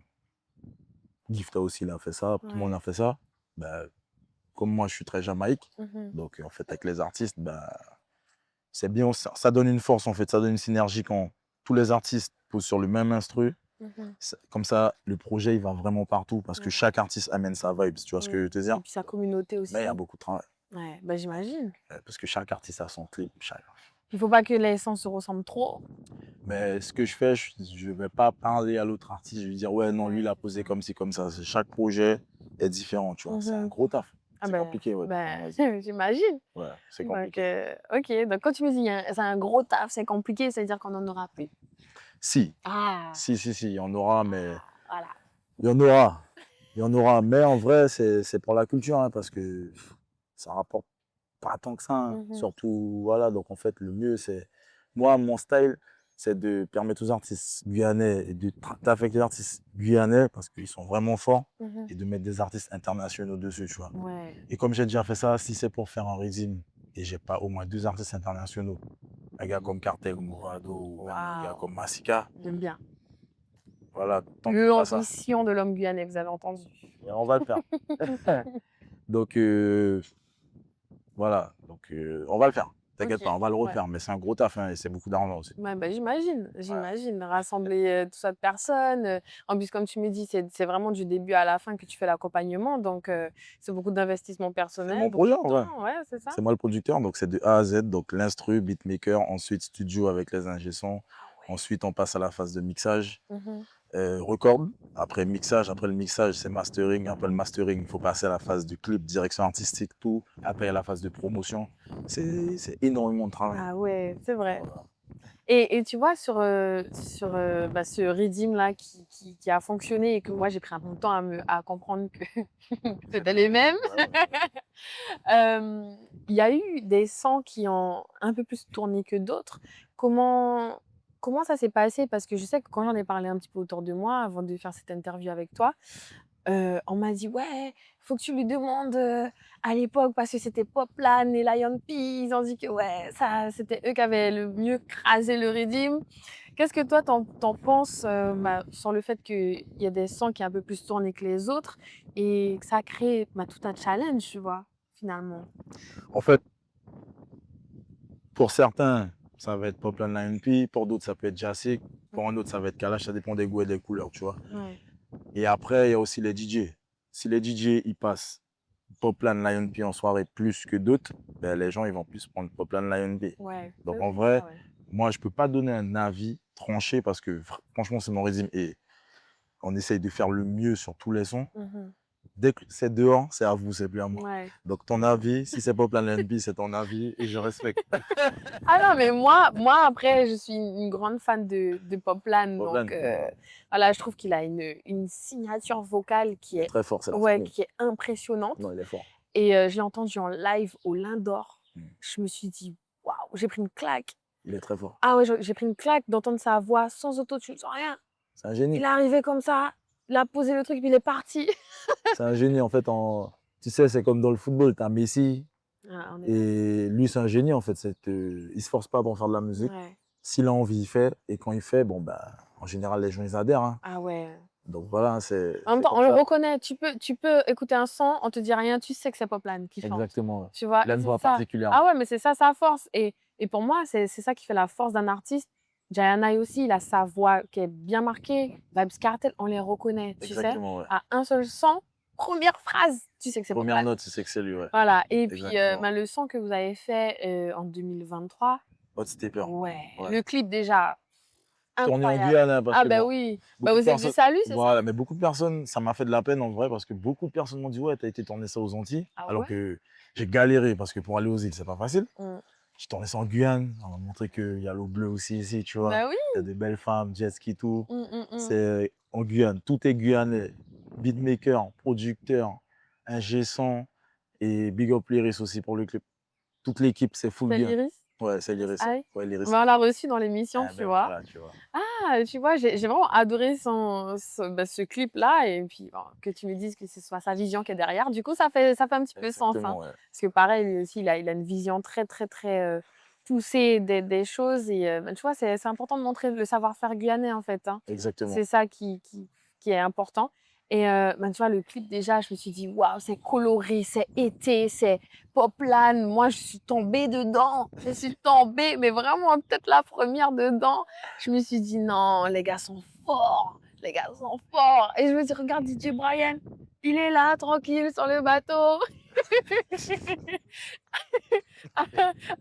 Gifta aussi, il a fait ça, tout le monde Ouais. a fait ça. Ben, comme moi, je suis très Jamaïque, Mmh. donc en fait, avec les artistes, ben, c'est bien, ça donne une force en fait, ça donne une synergie quand tous les artistes posent sur le même instru. Mmh. Comme ça, le projet, il va vraiment partout parce que Ouais. chaque artiste amène sa vibe, tu vois ce que je Oui. veux te Et dire? puis sa communauté Mais il y a aussi. beaucoup de travail, Ouais, bah, j'imagine. parce que chaque artiste a son clip, Il faut pas que les sons se ressemblent trop. Mais ce que je fais, je vais pas parler à l'autre artiste, je vais dire ouais non, lui Ouais, il a c'est posé ça. comme ci, comme ça. Chaque projet est différent, tu vois. C'est un Mmh. gros taf. Ah C'est ben compliqué, ouais. ben, j'imagine. Ouais, c'est Donc compliqué. OK, donc quand tu me dis: «C'est un gros taf, c'est compliqué», ça veut dire qu'on en aura plus? Si, Ah! si, il y en aura, mais Ah! Voilà. il y en aura. Il y en aura. Mais en vrai, c'est pour la culture, hein, parce que ça rapporte pas tant que ça, hein. Mmh. Surtout, voilà. Donc, en fait, le mieux, c'est. Moi, mon style, c'est de permettre aux artistes guyanais et de taffer avec les artistes guyanais parce qu'ils sont vraiment forts Mmh. et de mettre des artistes internationaux dessus, tu vois. Ouais. Et comme j'ai déjà fait ça, si c'est pour faire un régime et j'ai pas au moins 2 artistes internationaux, un gars comme Kartel, Mourado ou même un gars Waouh! comme Massika, J'aime bien. voilà, tant que pas ça. L'ambition de l'homme guyanais, vous avez entendu? Et on va le faire. Donc, voilà, donc on va le faire. T'inquiète pas, OK, on va le ouais. refaire, mais c'est un gros taf, hein, et c'est beaucoup d'argent aussi. Ouais, bah, j'imagine, Ouais. j'imagine. Rassembler, tout ça de personnes, en plus, comme tu me dis, c'est vraiment du début à la fin que tu fais l'accompagnement, donc c'est beaucoup d'investissement C'est personnel, mon beaucoup projet de en vrai. temps, ouais, c'est ça? C'est moi le producteur, donc c'est de A à Z, donc l'instru, beatmaker, ensuite studio avec les ingé sons. Ah ouais. Ensuite, on passe à la phase de mixage, Mmh. record. Après mixage, après le mixage, c'est mastering. Après le mastering, il faut passer à la phase du clip, direction artistique, tout. Après, il y a la phase de promotion. C'est énormément de travail. Ah ouais, c'est vrai. Voilà. Et tu vois bah, ce rhythm-là qui a fonctionné et que moi j'ai pris un peu de temps à comprendre que c'était les mêmes. Ouais, ouais. Il y a eu des sons qui ont un peu plus tourné que d'autres. Comment comment ça s'est passé? Parce que je sais que quand j'en ai parlé un petit peu autour de moi avant de faire cette interview avec toi, on m'a dit: «Ouais, faut que tu lui demandes, à l'époque parce que c'était Poplan et Lion P, ils ont dit que ouais, ça c'était eux qui avaient le mieux crasé le rhythm». Qu'est-ce que toi tu en penses, bah, sur le fait qu'il y a des sons qui ont un peu plus tourné que les autres et que ça a créé, bah, tout un challenge, tu vois? Finalement. En fait, pour certains, ça va être Poplan Lion P, pour d'autres, ça peut être Jacek, pour un autre, ça va être Kalash, ça dépend des goûts et des couleurs, tu vois. Ouais. Et après, il y a aussi les DJ. Si les DJ, ils passent Poplan Lion P en soirée plus que d'autres, ben, les gens, ils vont plus prendre Poplan Lion P. Ouais, Donc, en c'est vrai, ça, ouais. moi, je peux pas donner un avis tranché parce que franchement, c'est mon régime et on essaye de faire le mieux sur tous les sons. Mmh. Dès que c'est dehors, c'est à vous, c'est plus à moi. Ouais. Donc, ton avis, si c'est Poplan Lion P, c'est ton avis et je respecte. Ah non, mais moi après, je suis une grande fan de Poplan, donc Poplan, voilà, je trouve qu'il a une signature vocale qui est très fort, c'est la ouais, famille. qui est impressionnante Non, il est fort. et je l'ai entendu en live au Lindor. Mm. Je me suis dit: «Waouh!» J'ai pris une claque. Il est très fort. Ah ouais, j'ai pris une claque d'entendre sa voix sans autotune, sans rien. C'est un Il génie. est arrivé comme ça, il a posé le truc, puis il est parti. C'est un génie, en fait. Tu sais, c'est comme dans le football, tu as Messi Ah, on est d'accord. et lui, c'est un génie, en fait. Il se force pas pour faire de la musique. Ouais. S'il a envie, il fait. Et quand il fait, bon, bah, en général, les gens, ils adhèrent, hein. Ah ouais. Donc voilà, hein, c'est En même temps, comme on le ça. reconnaît. Tu peux écouter un son, on te dit rien, tu sais que c'est Poplan qui chante. Exactement. Ouais. Tu vois? Il a Et une c'est voix ça. particulière. Ah ouais, mais c'est ça sa force et pour moi, c'est ça qui fait la force d'un artiste. Jayanai aussi, il a sa voix qui est bien marquée. Vybz Kartel, on les reconnaît, tu sais? Exactement, ouais. À un seul son, première phrase, tu sais que c'est Première Poplan. note, c'est que c'est lui, ouais. Voilà et puis, Exactement. bah, le son que vous avez fait, en 2023, Hot Stepper. ouais, Ouais. le clip déjà, Tourné en incroyable. Guyane, hein, parce Ah que bah bon, oui. Bah, beaucoup de vous êtes du personnes. Salut, c'est ça? Voilà, mais beaucoup de personnes, ça m'a fait de la peine en vrai, parce que beaucoup de personnes m'ont dit, ouais, t'as été tourné ça aux Antilles, Ah alors ouais? que j'ai galéré, parce que pour aller aux îles, c'est pas facile. Mmh. Je t'en laisse en Guyane. On va montrer qu'il y a l'eau bleue aussi ici, tu vois. Bah oui. Il y a des belles femmes, jet ski, tout. Mmh, mmh, mmh. C'est en Guyane. Tout est guyanais. Beatmaker, producteur, ingé son et big up Lyris aussi pour le clip. Toute l'équipe, c'est full C'est Guyane. l'Iris? Ouais, c'est Lyris. Ah Ouais, oui? ouais, Lyris. Bah, on l'a reçu dans l'émission, Ah tu ben vois? voilà, tu vois. Ah, tu vois, j'ai vraiment adoré ce clip-là et puis, bon, que tu me dises que ce soit sa vision qui est derrière. Du coup, ça fait un petit peu sens, hein. Exactement, ouais. Parce que pareil, lui aussi, il a une vision très, très, très, poussée des choses et bah, tu vois, c'est important de montrer le savoir-faire guyanais, en fait, hein. Exactement. C'est ça qui est important et bah, tu vois, le clip, déjà, je me suis dit: «Waouh, c'est coloré, c'est été, c'est Poplan». Moi, je suis tombée dedans. Je suis tombée, mais vraiment peut-être la première dedans. Je me suis dit: «Non, les gars sont forts, les gars sont forts» et je me dis: «Regarde DJ Brian, il est là tranquille sur le bateau».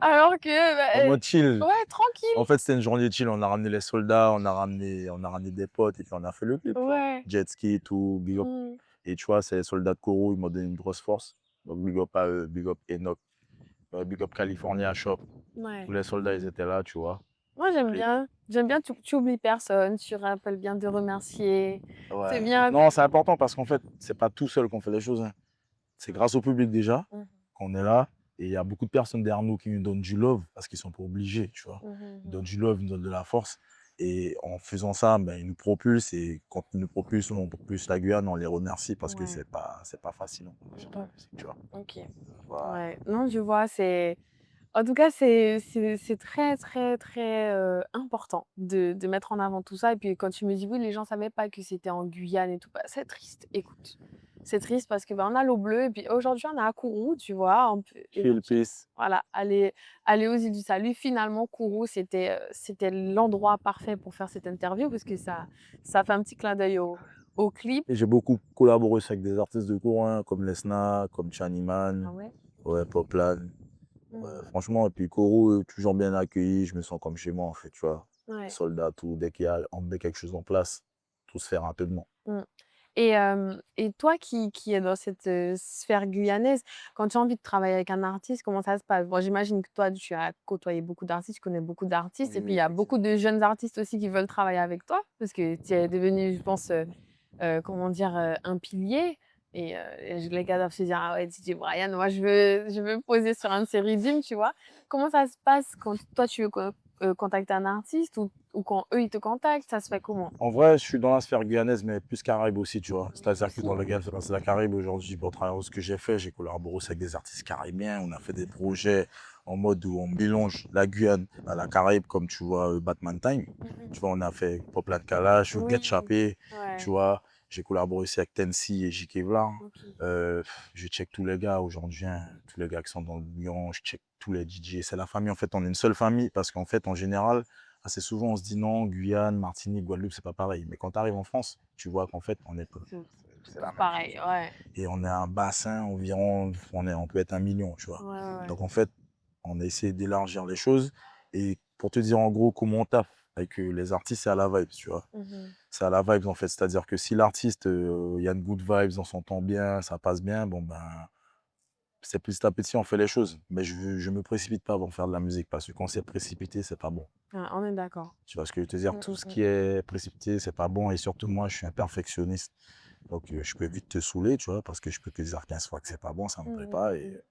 Alors que, En bah, mode chill. ouais, tranquille. En fait, c'était une journée chill. On a ramené les soldats, on a ramené des potes et puis on a fait le clip, tu vois. Ouais. Jet ski et tout, big up. Mmh. Et tu vois, c'est les soldats de Koro, ils m'ont donné une grosse force. Donc, big up à eux, big up Enoch, big up California Shop. Ouais. Tous les soldats, ils étaient là, tu vois. Moi, j'aime Après, bien. J'aime bien, tu oublies personne, tu rappelles bien de remercier. C'est ouais. bien. Non, c'est important parce qu'en fait, c'est pas tout seul qu'on fait les choses, hein. C'est grâce au public déjà Mmh. qu'on est là. Et il y a beaucoup de personnes derrière nous qui nous donnent du love parce qu'ils sont pas obligés, tu vois. Mmh mh, Ils mmh. donnent du love, ils nous donnent de la force. Et en faisant ça, ben, ils nous propulsent. Et quand ils nous propulsent, on propulse la Guyane, on les remercie parce que Ouais. c'est pas facile, hein, Mmh sur la mh. musique, tu vois. OK. Voilà. Ouais. Non, je vois, c'est en tout cas, c'est très, très, très, important de mettre en avant tout ça et puis quand tu me dis: «Oui, les gens savaient pas que c'était en Guyane et tout», bah, c'est triste. Écoute, c'est triste parce que, bah, on a l'eau bleue et puis aujourd'hui, on est à Kourou, tu vois? On peut Chill, peace. voilà, aller aux îles du Salut. Finalement, Kourou, c'était l'endroit parfait pour faire cette interview parce que ça fait un petit clin d'œil au clip. Et j'ai beaucoup collaboré aussi avec des artistes de courant, comme Lesna, comme Ah Chaniman, ouais? ouais, Poplan. Ouais, Mmh. franchement, et puis Koro, toujours bien accueilli, je me sens comme chez moi, en fait, tu vois. Ouais. Soldat, tout, on met quelque chose en place, tout se fait rapidement. Mmh. Et toi qui es dans cette, sphère guyanaise, quand tu as envie de travailler avec un artiste, comment ça se passe? Bon, j'imagine que toi, tu as côtoyé beaucoup d'artistes, tu connais beaucoup d'artistes Oui, et puis oui, il y a beaucoup effectivement. de jeunes artistes aussi qui veulent travailler avec toi parce que tu es devenu, je pense, comment dire? Un pilier et les gars doivent se dire: «Ah ouais, DJ Brian, moi je veux me poser sur un de ses rythmes», tu vois? Comment ça se passe quand toi tu veux contacter un artiste ou quand eux ils te contactent, ça se fait comment? En vrai, je suis dans la sphère guyanaise, mais plus Caraïbe aussi, tu vois. C'est-à-dire que Aussi? dans le gars, c'est la Caraïbe aujourd'hui, pour travers ce que j'ai fait, j'ai collaboré aussi avec des artistes caribéens. On a fait des projets en mode où on mélange la Guyane à la Caraïbe, comme tu vois, Batman Time. Mmh. Tu vois, on a fait Poplat Kalash, Get Oui, Chapé, ouais, tu vois. J'ai collaboré aussi avec Tensi et JK Vlar. OK. Je check tous les gars aujourd'hui, hein, tous les gars qui sont dans le Lyon, je check tous les DJ. C'est la famille, en fait, on est une seule famille parce qu'en fait, en général, assez souvent, on se dit non, Guyane, Martinique, Guadeloupe, c'est pas pareil. Mais quand tu arrives en France, tu vois qu'en fait, on est peu. C'est C'est tous la même chose. pareils, ouais. Et on est un bassin environ, on peut être 1 million, tu Ouais, vois. ouais, ouais. Donc en fait, on a essayé d'élargir les choses. Et pour te dire en gros comment on taffe avec les artistes, c'est à la vibe, tu vois. Mmh. C'est à la vibe en fait. C'est-à-dire que si l'artiste, il y a une good vibes, on s'entend bien, ça passe bien, bon ben, c'est petit à petit, on fait les choses. Mais je me précipite pas avant de faire de la musique parce que quand c'est précipité, c'est pas bon. Ouais, on est d'accord. Tu vois ce que je veux te dire? Mmh, Tout mmh, ce mmh. qui est précipité, c'est pas bon. Et surtout, moi, je suis un perfectionniste. Donc, je peux vite te saouler, tu vois, parce que je peux te dire 15 fois que c'est pas bon, ça me Mmh plaît mh, pas. mmh mh. Et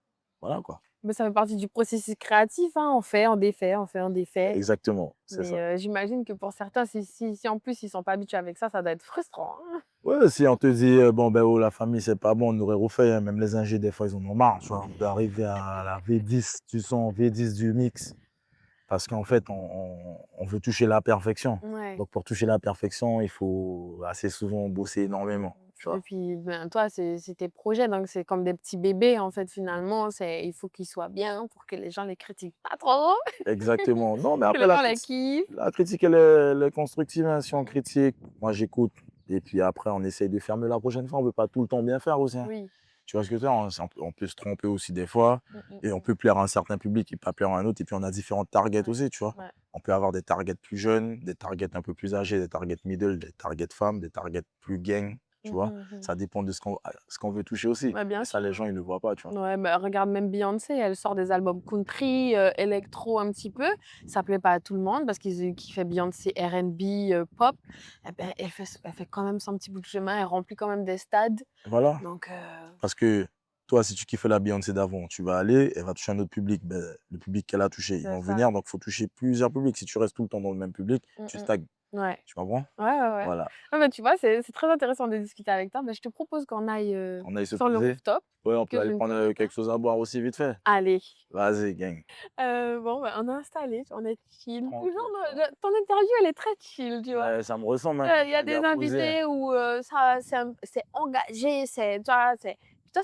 voilà, quoi. Mais ça fait partie du processus créatif, hein. On fait, on défait, on fait, on défait. Exactement, c'est Mais ça. j'imagine que pour certains, si en plus ils sont pas habitués avec ça doit être frustrant, hein. Ouais, si on te dit, bon, ben, oh, la famille, c'est pas bon, on aurait refait, hein. Même les ingés, des fois, ils en ont marre, tu vois. On peut arriver à la V10 du son, V10 du mix. Parce qu'en fait, on veut toucher la perfection. Ouais. Donc, pour toucher la perfection, il faut assez souvent bosser énormément, tu Et vois. puis, ben, toi, c'est tes projets, donc c'est comme des petits bébés, en fait, finalement. Il faut qu'ils soient bien pour que les gens les critiquent pas trop, Exactement. Non, mais que après, les gens les kiffent. la critique, elle est constructive, hein. Si on critique, moi, j'écoute. Et puis après, on essaye de faire mieux la prochaine fois. On ne veut pas tout le temps bien faire aussi, hein. Oui. Tu vois ce que je veux dire? On peut se tromper aussi des fois. Mmh, mmh, Et on mmh. peut plaire à un certain public et pas plaire à un autre. Et puis, on a différentes targets Ouais, aussi, tu vois. ouais. On peut avoir des targets plus jeunes, des targets un peu plus âgés, des targets middle, des targets femmes, des targets plus gang. tu vois. Mhm. Ça dépend de ce qu'on veut toucher aussi. Ouais, bien Et ça, sûr. les gens, ils ne le voient pas, tu vois. Ouais, bah, regarde même Beyoncé, elle sort des albums country, électro un petit peu. Ça plaît pas à tout le monde parce qu'ils fait Beyoncé R&B, pop. Eh ben, elle fait quand même son petit bout de chemin, elle remplit quand même des stades. Voilà. Donc, Parce que toi, si tu kiffes la Beyoncé d'avant, tu vas aller, elle va toucher un autre public. Ben, le public qu'elle a touché, ils c'est vont ça. venir, donc il faut toucher plusieurs publics. Si tu restes tout le temps dans le même public, Mmh tu mh. stagnes. Ouais. Tu comprends? Ouais, ouais, ouais. Voilà. Ouais, bah, tu vois, c'est très intéressant de discuter avec toi. Bah, je te propose qu'on aille, On aille se sur le poser. rooftop, Ouais, on peut que je aller me prendre pose bien. quelque chose à boire aussi vite fait. Allez. Vas-y, gang. Bon, bah, on est installés, on est chill. Toujours Tranquille, tu dans vois. ton interview, elle est très chill, tu vois? Ouais, ça me ressemble, hein. Il y a Un des gars posé. invités où, ça c'est engagé, tu vois,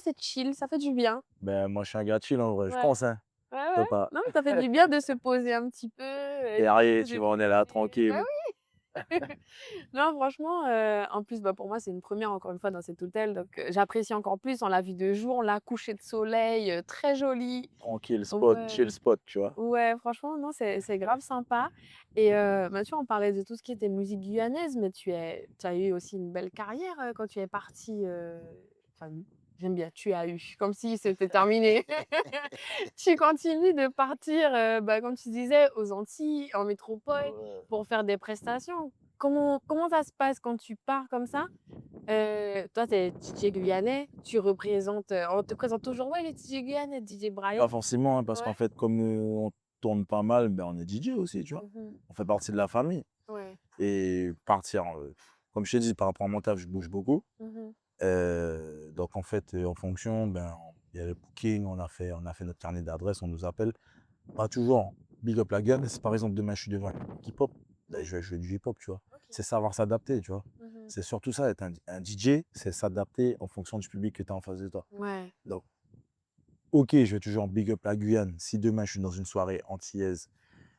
c'est chill, ça fait du bien. Ben, moi, je suis un gars chill, en vrai. Je Ouais. pense, hein. Ouais, Je ouais. sais pas. Non, mais ça fait du bien de se poser un petit peu et de Perrier, tu de vois, on est là, fumer. Bah tranquille. oui! Non, franchement, en plus, bah, pour moi, c'est une première encore une fois dans cet hôtel, donc j'apprécie encore plus. On l'a vu de jour, on l'a couché de soleil, très joli. Tranquille, spot, Ouais, chill spot, tu vois. ouais, franchement, non, c'est grave sympa et bah, tu vois, on parlait de tout ce qui était musique guyanaise, mais tu as eu aussi une belle carrière, quand tu es partie, enfin, j'aime bien, tu as eu, comme si c'était terminé. Tu continues de partir, bah, comme tu disais, aux Antilles, en métropole, Ouais. pour faire des prestations. Comment ça se passe quand tu pars comme ça? Toi, tu es DJ guyanais, tu représentes, on te présente toujours: «Ouais, le DJ guyanais, DJ Brian». Pas forcément, hein, parce qu'en Ouais. fait, comme on tourne pas mal, ben, on est DJ aussi, tu vois. Mmh. On fait partie de la famille. Ouais. Et partir, comme je t'ai dit, par rapport à mon taf, je bouge beaucoup. Mmh. Donc en fait, en fonction, ben, il y a le booking, on a fait notre carnet d'adresses, on nous appelle. Pas toujours, hein. Big up la gueule, si par exemple demain je suis devant un hip-hop, ben, je vais jouer du hip-hop, tu vois. OK. C'est savoir s'adapter, tu vois. Mmh. C'est surtout ça, être un DJ, c'est s'adapter en fonction du public que tu as en face de toi. Ouais. Donc, ok, je vais toujours big up la Guyane. Si demain je suis dans une soirée antillaise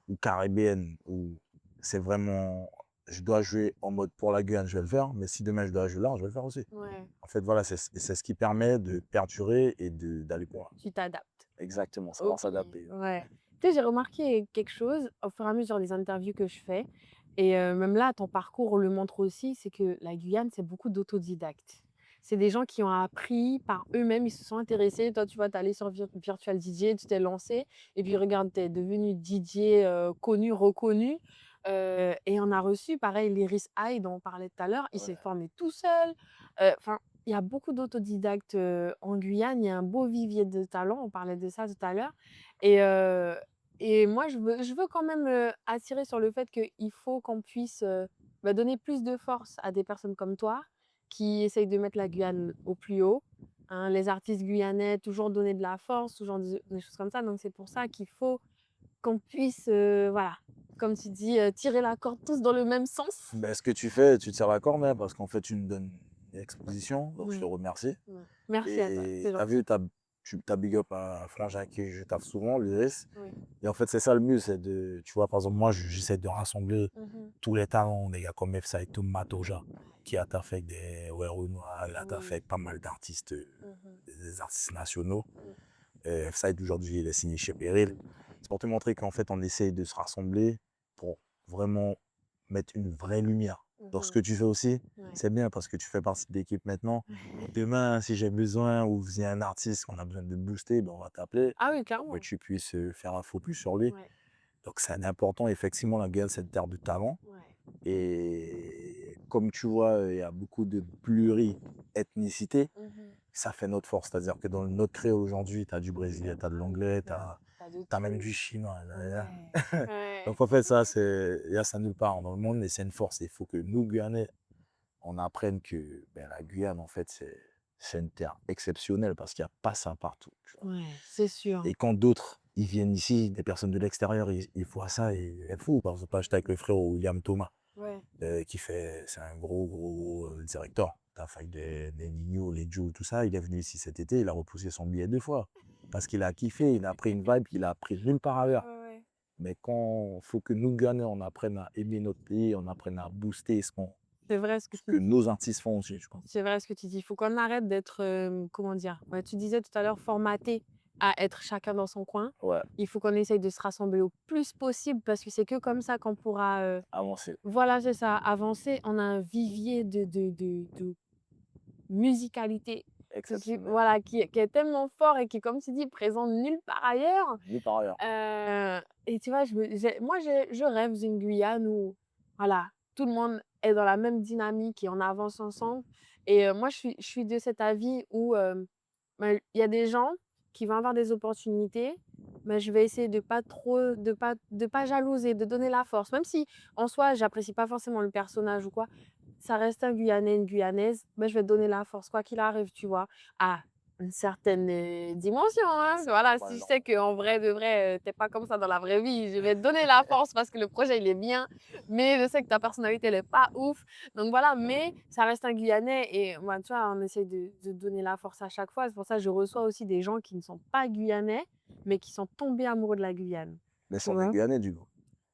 ou caribéenne où c'est vraiment, je dois jouer en mode pour la Guyane, je vais le faire. Mais si demain je dois jouer là, je vais le faire aussi. Ouais. En fait, voilà, c'est ce qui permet de perdurer et d'aller plus loin. Tu t'adaptes. Exactement, savoir OK. s'adapter. Ouais. Tu sais, j'ai remarqué quelque chose au fur et à mesure des interviews que je fais et même là, ton parcours le montre aussi, c'est que la Guyane, c'est beaucoup d'autodidactes. C'est des gens qui ont appris par eux-mêmes, ils se sont intéressés. Toi, tu vois, tu es allé sur Virtual DJ, tu t'es lancé et puis regarde, tu es devenu DJ, connu, reconnu, et on a reçu pareil l'Iris Eye dont on parlait tout à l'heure, il s'est Ouais. formé tout seul, enfin, il y a beaucoup d'autodidactes, en Guyane, il y a un beau vivier de talents, on parlait de ça tout à l'heure et moi je veux quand même, attirer sur le fait qu'il faut qu'on puisse, bah, donner plus de force à des personnes comme toi, qui essayent de mettre la Guyane au plus haut, hein. Les artistes guyanais, toujours donner de la force, toujours des choses comme ça, donc c'est pour ça qu'il faut qu'on puisse, voilà, comme tu dis, tirer la corde tous dans le même sens. Ben, ce que tu fais, tu te sers la corde, hein, parce qu'en fait, tu me donnes une exposition, donc je te Ouais, remercie. ouais. Merci à toi, Et c'est tu as gentil. vu, tu as big up un frangin qui je taffe souvent, l'Iris. Oui. Et en fait, c'est ça le mieux, c'est de, tu vois, par exemple, moi, j'essaie de rassembler Mmh. tous les talents, des gars comme F-Side, Tom Matoja, qui a taffé avec des Renoir, il a taffé Oui. avec pas mal d'artistes, Mmh. des artistes nationaux. Mmh. F-Side, aujourd'hui, il est signé chez Péril. C'est pour te montrer qu'en fait, on essaye de se rassembler pour vraiment mettre une vraie lumière. Donc, ce Mmh. que tu fais aussi, Ouais. c'est bien parce que tu fais partie de l'équipe maintenant. Ouais. Demain, si j'ai besoin ou il y a un artiste qu'on a besoin de booster, ben, on va t'appeler Ah oui, pour que clairement. tu puisses faire un focus sur lui. Ouais, Donc, c'est important. Effectivement, la Guyane, c'est une terre de talent. ouais. Et comme tu vois, il y a beaucoup de pluri-ethnicité. Mmh. Ça fait notre force. C'est-à-dire que dans notre créole aujourd'hui, tu as du brésilien, tu as de Ah oui, l'anglais, tu ouais. as, Tu de même tout. du chinois. Ouais, ouais. Donc en fait, ça, il y a ça nulle part dans le monde, mais c'est une force. Il faut que nous, Guyanais, on apprenne que ben, la Guyane, en fait, c'est une terre exceptionnelle parce qu'il n'y a pas ça partout. Tu vois. Ouais, c'est sûr. Et quand d'autres, ils viennent ici, des personnes de l'extérieur, ils voient ça et ils sont fous. Par exemple, j'étais avec le frère William Thomas, Ouais. c'est un gros directeur. T'as fait des Nino, les Joe, tout ça. Il est venu ici cet été, il a repoussé son billet 2 fois. Parce qu'il a kiffé, il a pris une vibe qu'il a pris nulle part ailleurs. Ouais, ouais. Mais quand il faut que nous, Ghanais, on apprenne à aimer notre pays, on apprenne à booster C'est vrai ce que ce tu que dis. nos artistes font aussi, je pense. C'est vrai ce que tu dis. Il faut qu'on arrête d'être, comment dire? Ouais, tu disais tout à l'heure, formaté à être chacun dans son coin. Ouais, Il faut qu'on essaye de se rassembler au plus possible parce que c'est que comme ça qu'on pourra, avancer. voilà, c'est ça, avancer. On a un vivier musicalité Exceptionnel. voilà, qui est tellement fort et qui est, comme tu dis, présent nulle part ailleurs. Nulle part ailleurs. Et tu vois, je rêve d'une Guyane où, voilà, tout le monde est dans la même dynamique et on avance ensemble. Et moi, je suis de cet avis où il y a des gens qui vont avoir des opportunités, mais je vais essayer de pas jalouser, de donner la force. Même si, en soi, j'apprécie pas forcément le personnage ou quoi, ça reste un Guyanais, une Guyanaise, mais je vais donner la force, quoi qu'il arrive, tu vois. À une certaine dimension, hein. Voilà, si je Totalement. sais qu'en vrai de vrai, t'es pas comme ça dans la vraie vie, je vais te donner la force parce que le projet, il est bien, mais je sais que ta personnalité, elle est pas ouf. Donc voilà, mais ça reste un Guyanais et moi, tu vois, on essaie de donner la force à chaque fois. C'est pour ça que je reçois aussi des gens qui ne sont pas Guyanais, mais qui sont tombés amoureux de la Guyane. Mais Tu on est vois? Guyanais, du coup.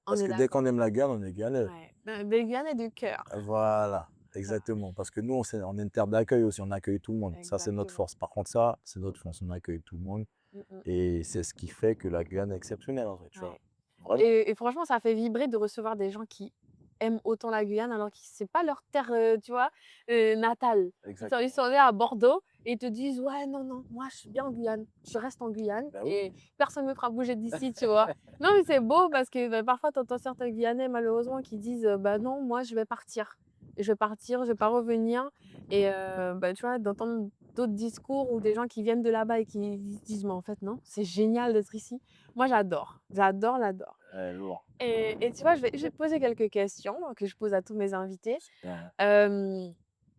On Parce est que dès d'accord. qu'on aime la Guyane, on est Guyanais. Ouais. Des Guyanais de cœur. Voilà, Voilà. exactement. Parce que nous, on est une terre d'accueil aussi, on accueille tout le monde. Ça, c'est notre Exactement. force. Par contre, ça, c'est notre force, on accueille tout le monde. Mm, mm. Et c'est ce qui fait que la Guyane est exceptionnelle, en fait, tu vois. Ouais. Vraiment. Et franchement, ça fait vibrer de recevoir des gens qui aiment autant la Guyane alors que c'est pas leur terre, tu vois, natale. Ils sont nés à Bordeaux et ils te disent: «Ouais, non, non, moi je suis bien en Guyane, je reste en Guyane Bah oui. et personne ne me fera bouger d'ici», tu vois? Non, mais c'est beau parce que, bah, parfois tu entends certains Guyanais malheureusement qui disent: «Bah non, moi je vais partir. Je vais partir, je vais pas revenir» et bah, tu vois, d'entendre d'autres discours ou des gens qui viennent de là-bas et qui disent: «Mais en fait non, c'est génial d'être ici». Moi j'adore, j'adore, j'adore. Lourd. Et tu vois, je vais te poser quelques questions que je pose à tous mes invités. Super.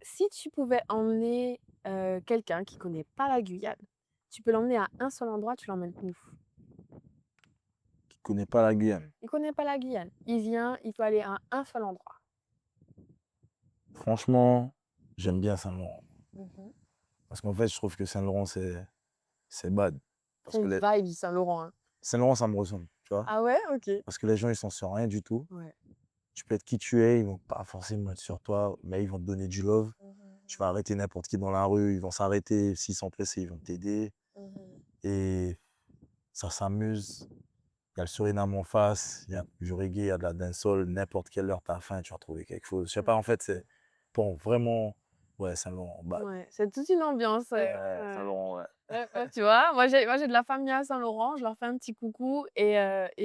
Si tu pouvais emmener quelqu'un qui connaît pas la Guyane, tu peux l'emmener à un seul endroit, tu l'emmènes où? Qui connaît pas la Guyane. Il connaît pas la Guyane. Il vient, il peut aller à un seul endroit. Franchement, j'aime bien Saint-Laurent. Mhm. Parce qu'en fait, je trouve que Saint-Laurent, c'est bad. C'est Parce que une vibe Saint-Laurent, hein. Saint-Laurent, ça me ressemble, tu vois. Ah ouais? Ok. Parce que les gens, ils sont sur rien du tout. Ouais. Tu peux être qui tu es, ils vont pas forcément être sur toi, mais ils vont te donner du love. Tu vas arrêter n'importe qui dans la rue, ils vont s'arrêter. S'ils sont pressés, ils vont t'aider. Mhm. Et ça s'amuse. Il y a le Suriname en face, il y a du reggae, il y a de la dancehall, n'importe quelle heure t'as faim, tu vas trouver quelque chose. Je sais pas, en fait, c'est bon, vraiment, ouais, Saint-Laurent, bad. Ouais, c'est toute une ambiance. Ouais. Saint-Laurent, ouais. Ouais, tu vois, moi j'ai de la famille à Saint-Laurent, je leur fais un petit coucou et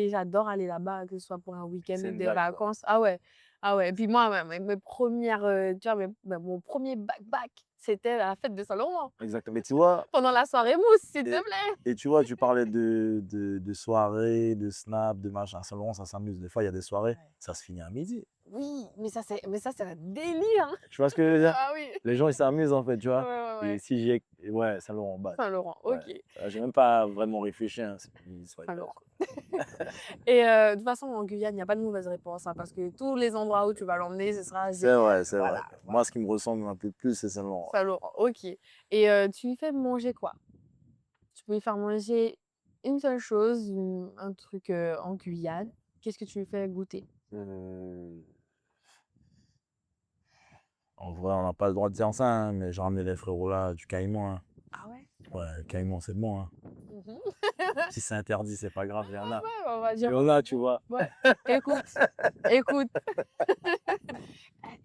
j'adore aller là-bas, que ce soit pour un week-end C'est ou une des vibe, quoi. vacances. Ah ouais, ah ouais. Et puis moi, mes premières, tu vois, mon premier back, c'était à la fête de Saint-Laurent, Exactement. Mais tu vois, pendant la soirée mousse, s'il te et, plaît. et tu vois, tu parlais de soirées, de snap, de machin. À Saint-Laurent, ça s'amuse. Des fois, il y a des soirées, Ouais. ça se finit à midi. Oui, mais ça, c'est un délire, hein. Tu vois ce que je veux dire? Ah oui. Les gens, ils s'amusent, en fait, tu Ouais, vois. ouais, Et ouais. si j'ai. Ouais, Saint-Laurent, bad. Saint-Laurent, Ouais. ok. J'ai même pas vraiment réfléchi, hein. Ils sont bad, Saint-Laurent. quoi. Et de toute façon, en Guyane, il n'y a pas de mauvaise réponse, hein, parce que tous les endroits où tu vas l'emmener, ce sera C'est vrai, c'est vrai. voilà, Moi, ce qui me ressemble un peu plus, c'est Saint-Laurent. Saint-Laurent, ok. Et tu lui fais manger quoi? Tu peux lui faire manger une seule chose, un truc en Guyane. Qu'est-ce que tu lui fais goûter? Euh, En vrai, on n'a pas le droit de dire ça, hein, mais j'ai ramené les frérots là du Caïman, hein. Ah ouais? Ouais, le Caïman, c'est bon, hein. Mhm. Si c'est interdit, c'est pas grave, il y en a. Ouais, on va Il dire. y en a, tu vois. Ouais. Écoute, écoute.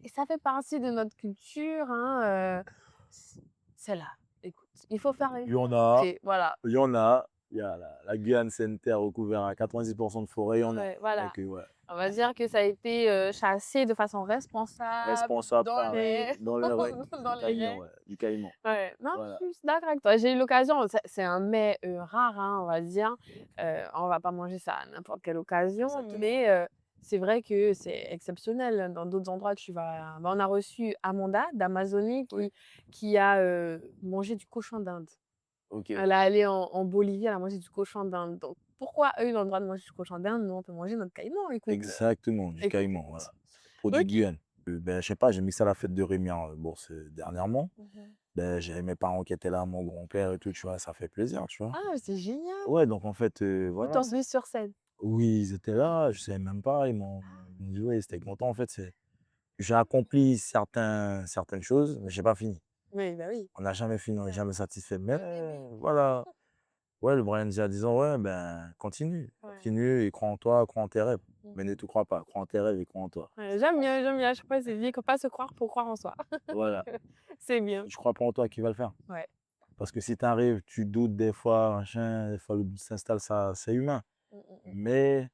Et ça fait partie de notre culture, hein. C'est là. Écoute, il faut faire Il y en a, et voilà. il y en a. Il y a la Guyane, c'est une terre recouverte à 90% de forêt, il y en a. Ouais, voilà. Donc, ouais. On va dire que ça a été chassé de façon responsable Responsable dans pareil, les dans le ouais, dans du les Caïman, règles. ouais, du Caïman. Ouais, non, Voilà. je suis d'accord avec toi. J'ai eu l'occasion, c'est un mets rare, hein, on va dire. On va pas manger ça à n'importe quelle occasion, Exactement. mais c'est vrai que c'est exceptionnel. Dans d'autres endroits, tu vas. Bah, on a reçu Amanda d'Amazonie Oui. qui a mangé du cochon d'Inde. Ok. Elle est allée en Bolivie, elle a mangé du cochon d'Inde. Donc pourquoi eux, ils ont le droit de manger du cochon d'Inde? Nous, on peut manger notre caïman, écoute. Exactement, du Écoute. Caïman, voilà. Produit de Ok. Guyane. Ben, je sais pas, j'ai mis ça à la fête de Rémian, bon, c'est dernièrement. Mhm. Ben, j'avais mes parents qui étaient là, mon grand-père et tout, tu vois, ça fait plaisir, tu vois. Ah, c'est génial. Ouais, donc en fait, Ou voilà. t'en vis sur scène. Oui, ils étaient là, je savais même pas, ils m'ont dit, ouais, ils étaient contents. En fait, j'ai accompli certaines choses, mais j'ai pas fini. Oui, bah oui. On n'a jamais fini, on n'est Ouais. jamais satisfait. Mais Un bébé. voilà, Ouais, le Brian d'il y a 10 ans, ouais, ben, continue. Ouais. Continue et crois en toi, crois en tes rêves. Mmh. Mais ne te crois pas, crois en tes rêves et crois en toi. Ouais, j'aime bien, j'aime bien. À chaque fois, c'est dit: «Faut pas se croire pour croire en soi». Voilà. C'est bien. Si tu crois pas en toi, qui va le faire? Ouais. Parce que si tu arrives, tu doutes des fois, machin, des fois le doute s'installe, ça, c'est humain. Mmh, mmh mh. Mais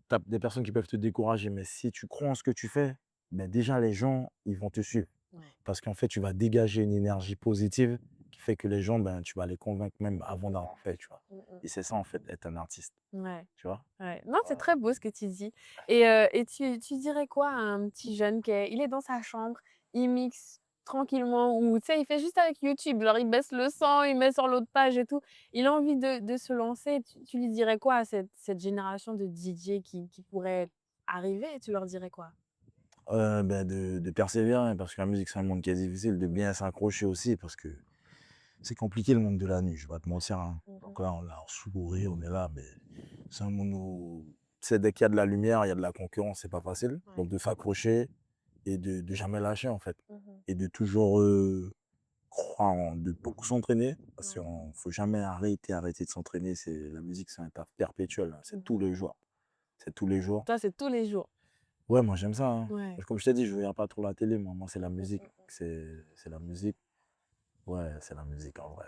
tu as des personnes qui peuvent te décourager. Mais si tu crois en ce que tu fais, ben déjà les gens, ils vont te suivre. Ouais. Parce qu'en fait, tu vas dégager une énergie positive qui fait que les gens, ben, tu vas les convaincre même avant d'avoir fait, tu vois. Mmh mh. Et c'est ça, en fait, être un artiste, Ouais, tu vois. ouais. Non, c'est Voilà. très beau ce que tu dis et tu dirais quoi à un petit jeune qui est il est dans sa chambre, il mixe tranquillement ou tu sais, il fait juste avec YouTube, genre il baisse le son, il met sur l'autre page et tout. Il a envie de se lancer, tu lui dirais quoi à cette génération de DJ qui pourrait arriver? Tu leur dirais quoi? Ben, de persévérer, parce que la musique, c'est un monde qui est difficile, de bien s'accrocher aussi, parce que c'est compliqué le monde de la nuit, je vais pas te mentir, hein. Mmh mh. Donc là, on est en sous-bourré, on est là, mais c'est un monde où, tu sais, dès qu'il y a de la lumière, il y a de la concurrence, c'est pas facile. Ouais. Donc de s'accrocher et de jamais lâcher, en fait. Mmh mh. Et de toujours croire de beaucoup s'entraîner, parce Ouais. qu'il faut jamais arrêter de s'entraîner. La musique, c'est un taf perpétuel, hein. Mmh C'est tous mh. les jours. C'est tous les jours. Toi, c'est tous les jours? Ouais, moi j'aime ça, hein. Ouais. Comme je t'ai dit, je regarde pas trop la télé, moi. Moi, c'est la Mmh musique. mh mh. C'est la musique. Ouais, c'est la musique en vrai.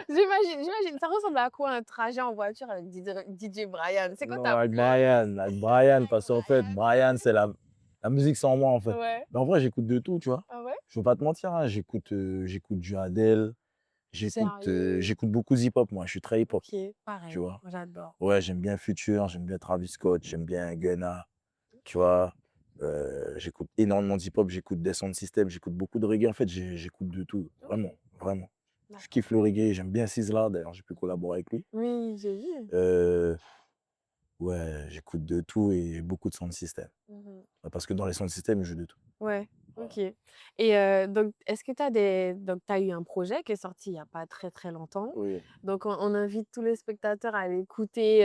J'imagine, ça ressemble à quoi un trajet en voiture avec DJ Brian? C'est quoi Non, ta première Avec Brian, avec parce qu'en fait, Brian? Brian, c'est la musique sans moi, en fait. Ouais. Mais en vrai, j'écoute de tout, tu vois. Ah ouais? Je veux pas te mentir, hein, j'écoute du Adele, Sérieux? j'écoute beaucoup de hip-hop, moi. Je suis très hip-hop, OK, tu pareil, vois. moi j'adore. Ouais, j'aime bien Future, j'aime bien Travis Scott, j'aime bien Gunna, tu vois. J'écoute énormément de hip-hop, j'écoute des sound system, j'écoute beaucoup de reggae. En fait, j'écoute de tout, vraiment, OK, vraiment. Je d'accord. kiffe le reggae, j'aime bien Sizzla, d'ailleurs, j'ai pu collaborer avec lui. Oui, j'ai vu. Heu, ouais, j'écoute de tout et beaucoup de sound system. Mmh mh. Parce que dans les sound system, je joue de tout. Ouais, Voilà. OK et donc est-ce que tu as eu un projet qui est sorti il y a pas très, très longtemps. Oui. Donc on invite tous les spectateurs à aller écouter,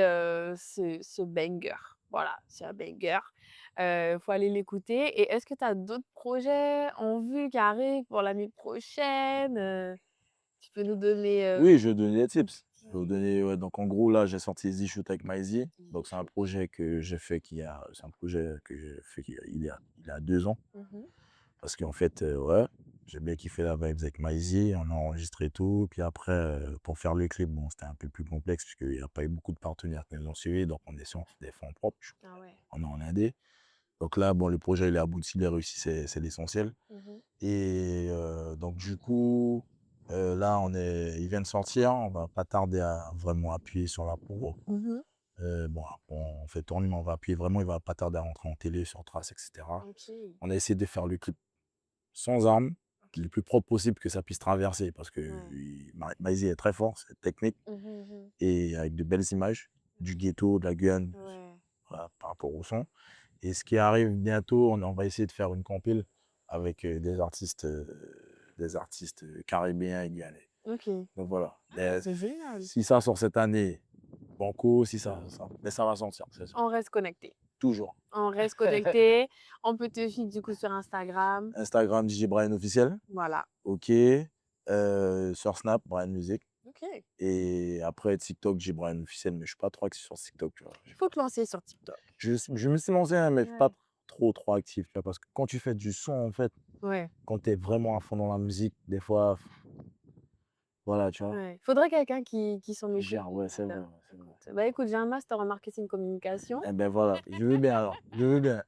ce banger. Voilà, c'est un banger. Faut aller l'écouter et est-ce que tu as d'autres projets en vue qui arrivent pour l'année prochaine? Tu peux nous donner, Oui, je vais donner des tips. Je vais vous ouais. donner, ouais, donc en gros, là, j'ai sorti Easy Shoot avec Myzy. Easy Donc c'est un Shoot. projet que j'ai fait c'est un projet que j'ai fait il y a 2 ans. Mmh mh. Parce qu'en fait, ouais, j'ai bien kiffé la vibes avec Myzy, on a enregistré tout. Puis après, pour faire le clip, bon, c'était un peu plus complexe puisqu'il y a pas eu beaucoup de partenaires qui nous ont suivis. Donc on est sur des fonds propres, Ah ouais. on est en indé. Donc là, bon, le projet, il est abouti, il est réussi, c'est l'essentiel. Mmh mh. Et donc du coup, là, il vient de sortir, on va pas tarder à vraiment appuyer sur la promo. Mmh mh. Bon, on fait tourner, mais on va appuyer vraiment, il va pas tarder à rentrer en télé, sur Trace, et cetera. OK. On a essayé de faire le clip sans armes, OK. le plus propre possible que ça puisse traverser parce que Ouais. Myzy est très fort, c'est technique Mmh mh, mmh. et avec de belles images du ghetto, de la Guyane, Ouais. voilà, par rapport au son. Et ce qui arrive bientôt, on va essayer de faire une compile avec des artistes caribéens et guyanais. OK. Donc voilà. Ah, c'est génial. Si ça sort cette année, banco, si ça, mais ça va sortir, c'est sûr. On reste connecté. Toujours. On reste connecté. On peut te suivre du coup sur Instagram. Instagram, DJ Brian officiel. Voilà. OK. Sur Snap, Brian Music. OK. Et après TikTok, j'ai Brian officiel, mais je suis pas trop actif sur TikTok, tu vois. Faut te lancer sur TikTok. Je me suis lancé, hein, mais pas Ouais. trop actif, tu vois. Parce que quand tu fais du son, en fait, Ouais, quand tu es vraiment à fond dans la musique, des fois, voilà, tu vois. ouais. Faudrait quelqu'un qui s'en Qui occupe gère, en ouais, c'est fait, vrai, ouais, c'est vrai. écoute. Bah, écoute, j'ai un master en marketing communication. Eh ben voilà, je veux bien alors, je veux bien.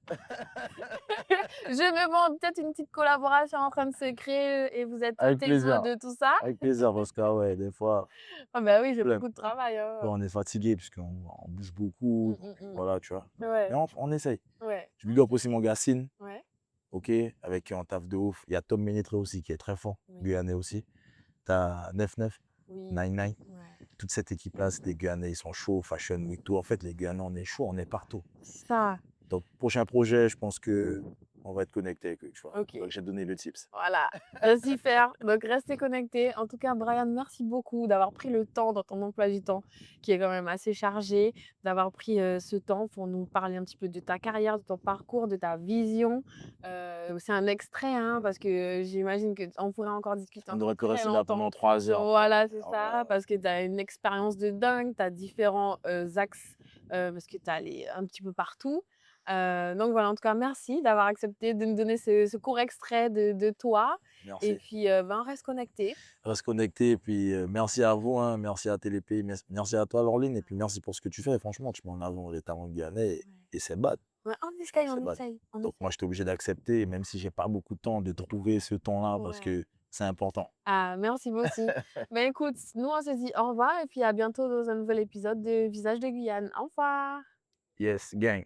Je me demande peut-être une petite collaboration en train de se créer et vous êtes Avec témoin plaisir, de tout ça. avec plaisir, parce que, ah ouais, des fois, Ah bah oui, j'ai flemme. beaucoup de travail, Ouais, hein. on est fatigué puisqu'on bouge Mmh, beaucoup, mmh mh. voilà, tu vois. Mais Ouais, on essaye. ouais. Je Ah, big up c'est aussi mon gars Sine, ouais, OK, avec qui on taffe de ouf. Il y a Tom Ménétré aussi qui est très fort, oui, Guyanais aussi. Tu as 99, oui, 99. ouais. Toute cette équipe-là, c'est des Guyanais, ils sont chauds, Fashion Week, tout. En fait, les Guyanais, on est chaud, on est partout. Ça, Donc, prochain projet, je pense que on va être connecté avec eux, tu vois. OK. Donc, j'ai donné le tips. Voilà, super. Donc restez connectés. En tout cas, Brian, merci beaucoup d'avoir pris le temps dans ton emploi du temps qui est quand même assez chargé, d'avoir pris, ce temps pour nous parler un petit peu de ta carrière, de ton parcours, de ta vision. C'est un extrait, hein, parce que j'imagine qu'on pourrait encore discuter On encore aurait pu très rester là pendant longtemps. 3 heures. Voilà, c'est ça, Alors, parce que tu as une expérience de dingue, tu as différents, axes, parce que tu es allé un petit peu partout. Donc voilà, en tout cas, merci d'avoir accepté de me donner ce court extrait de toi et merci. puis, ben, on reste connectés. Reste connecté et puis merci à vous, hein, merci à TLP, merci à toi, Laureline, et puis merci pour ce que tu fais. Franchement, tu mets en avant les talents guyanais Ouais. et c'est bad, Ouais, on essaye, on c'est bad. essaye, on Donc, moi, essaye. j'étais obligé d'accepter, même si j'ai pas beaucoup de temps, de trouver ce temps-là parce Ouais. que c'est important. Ah, merci vous aussi. Ben, écoute, nous, on se dit au revoir et puis à bientôt dans un nouvel épisode de Visage de Guyane. Au revoir. Yes, gang.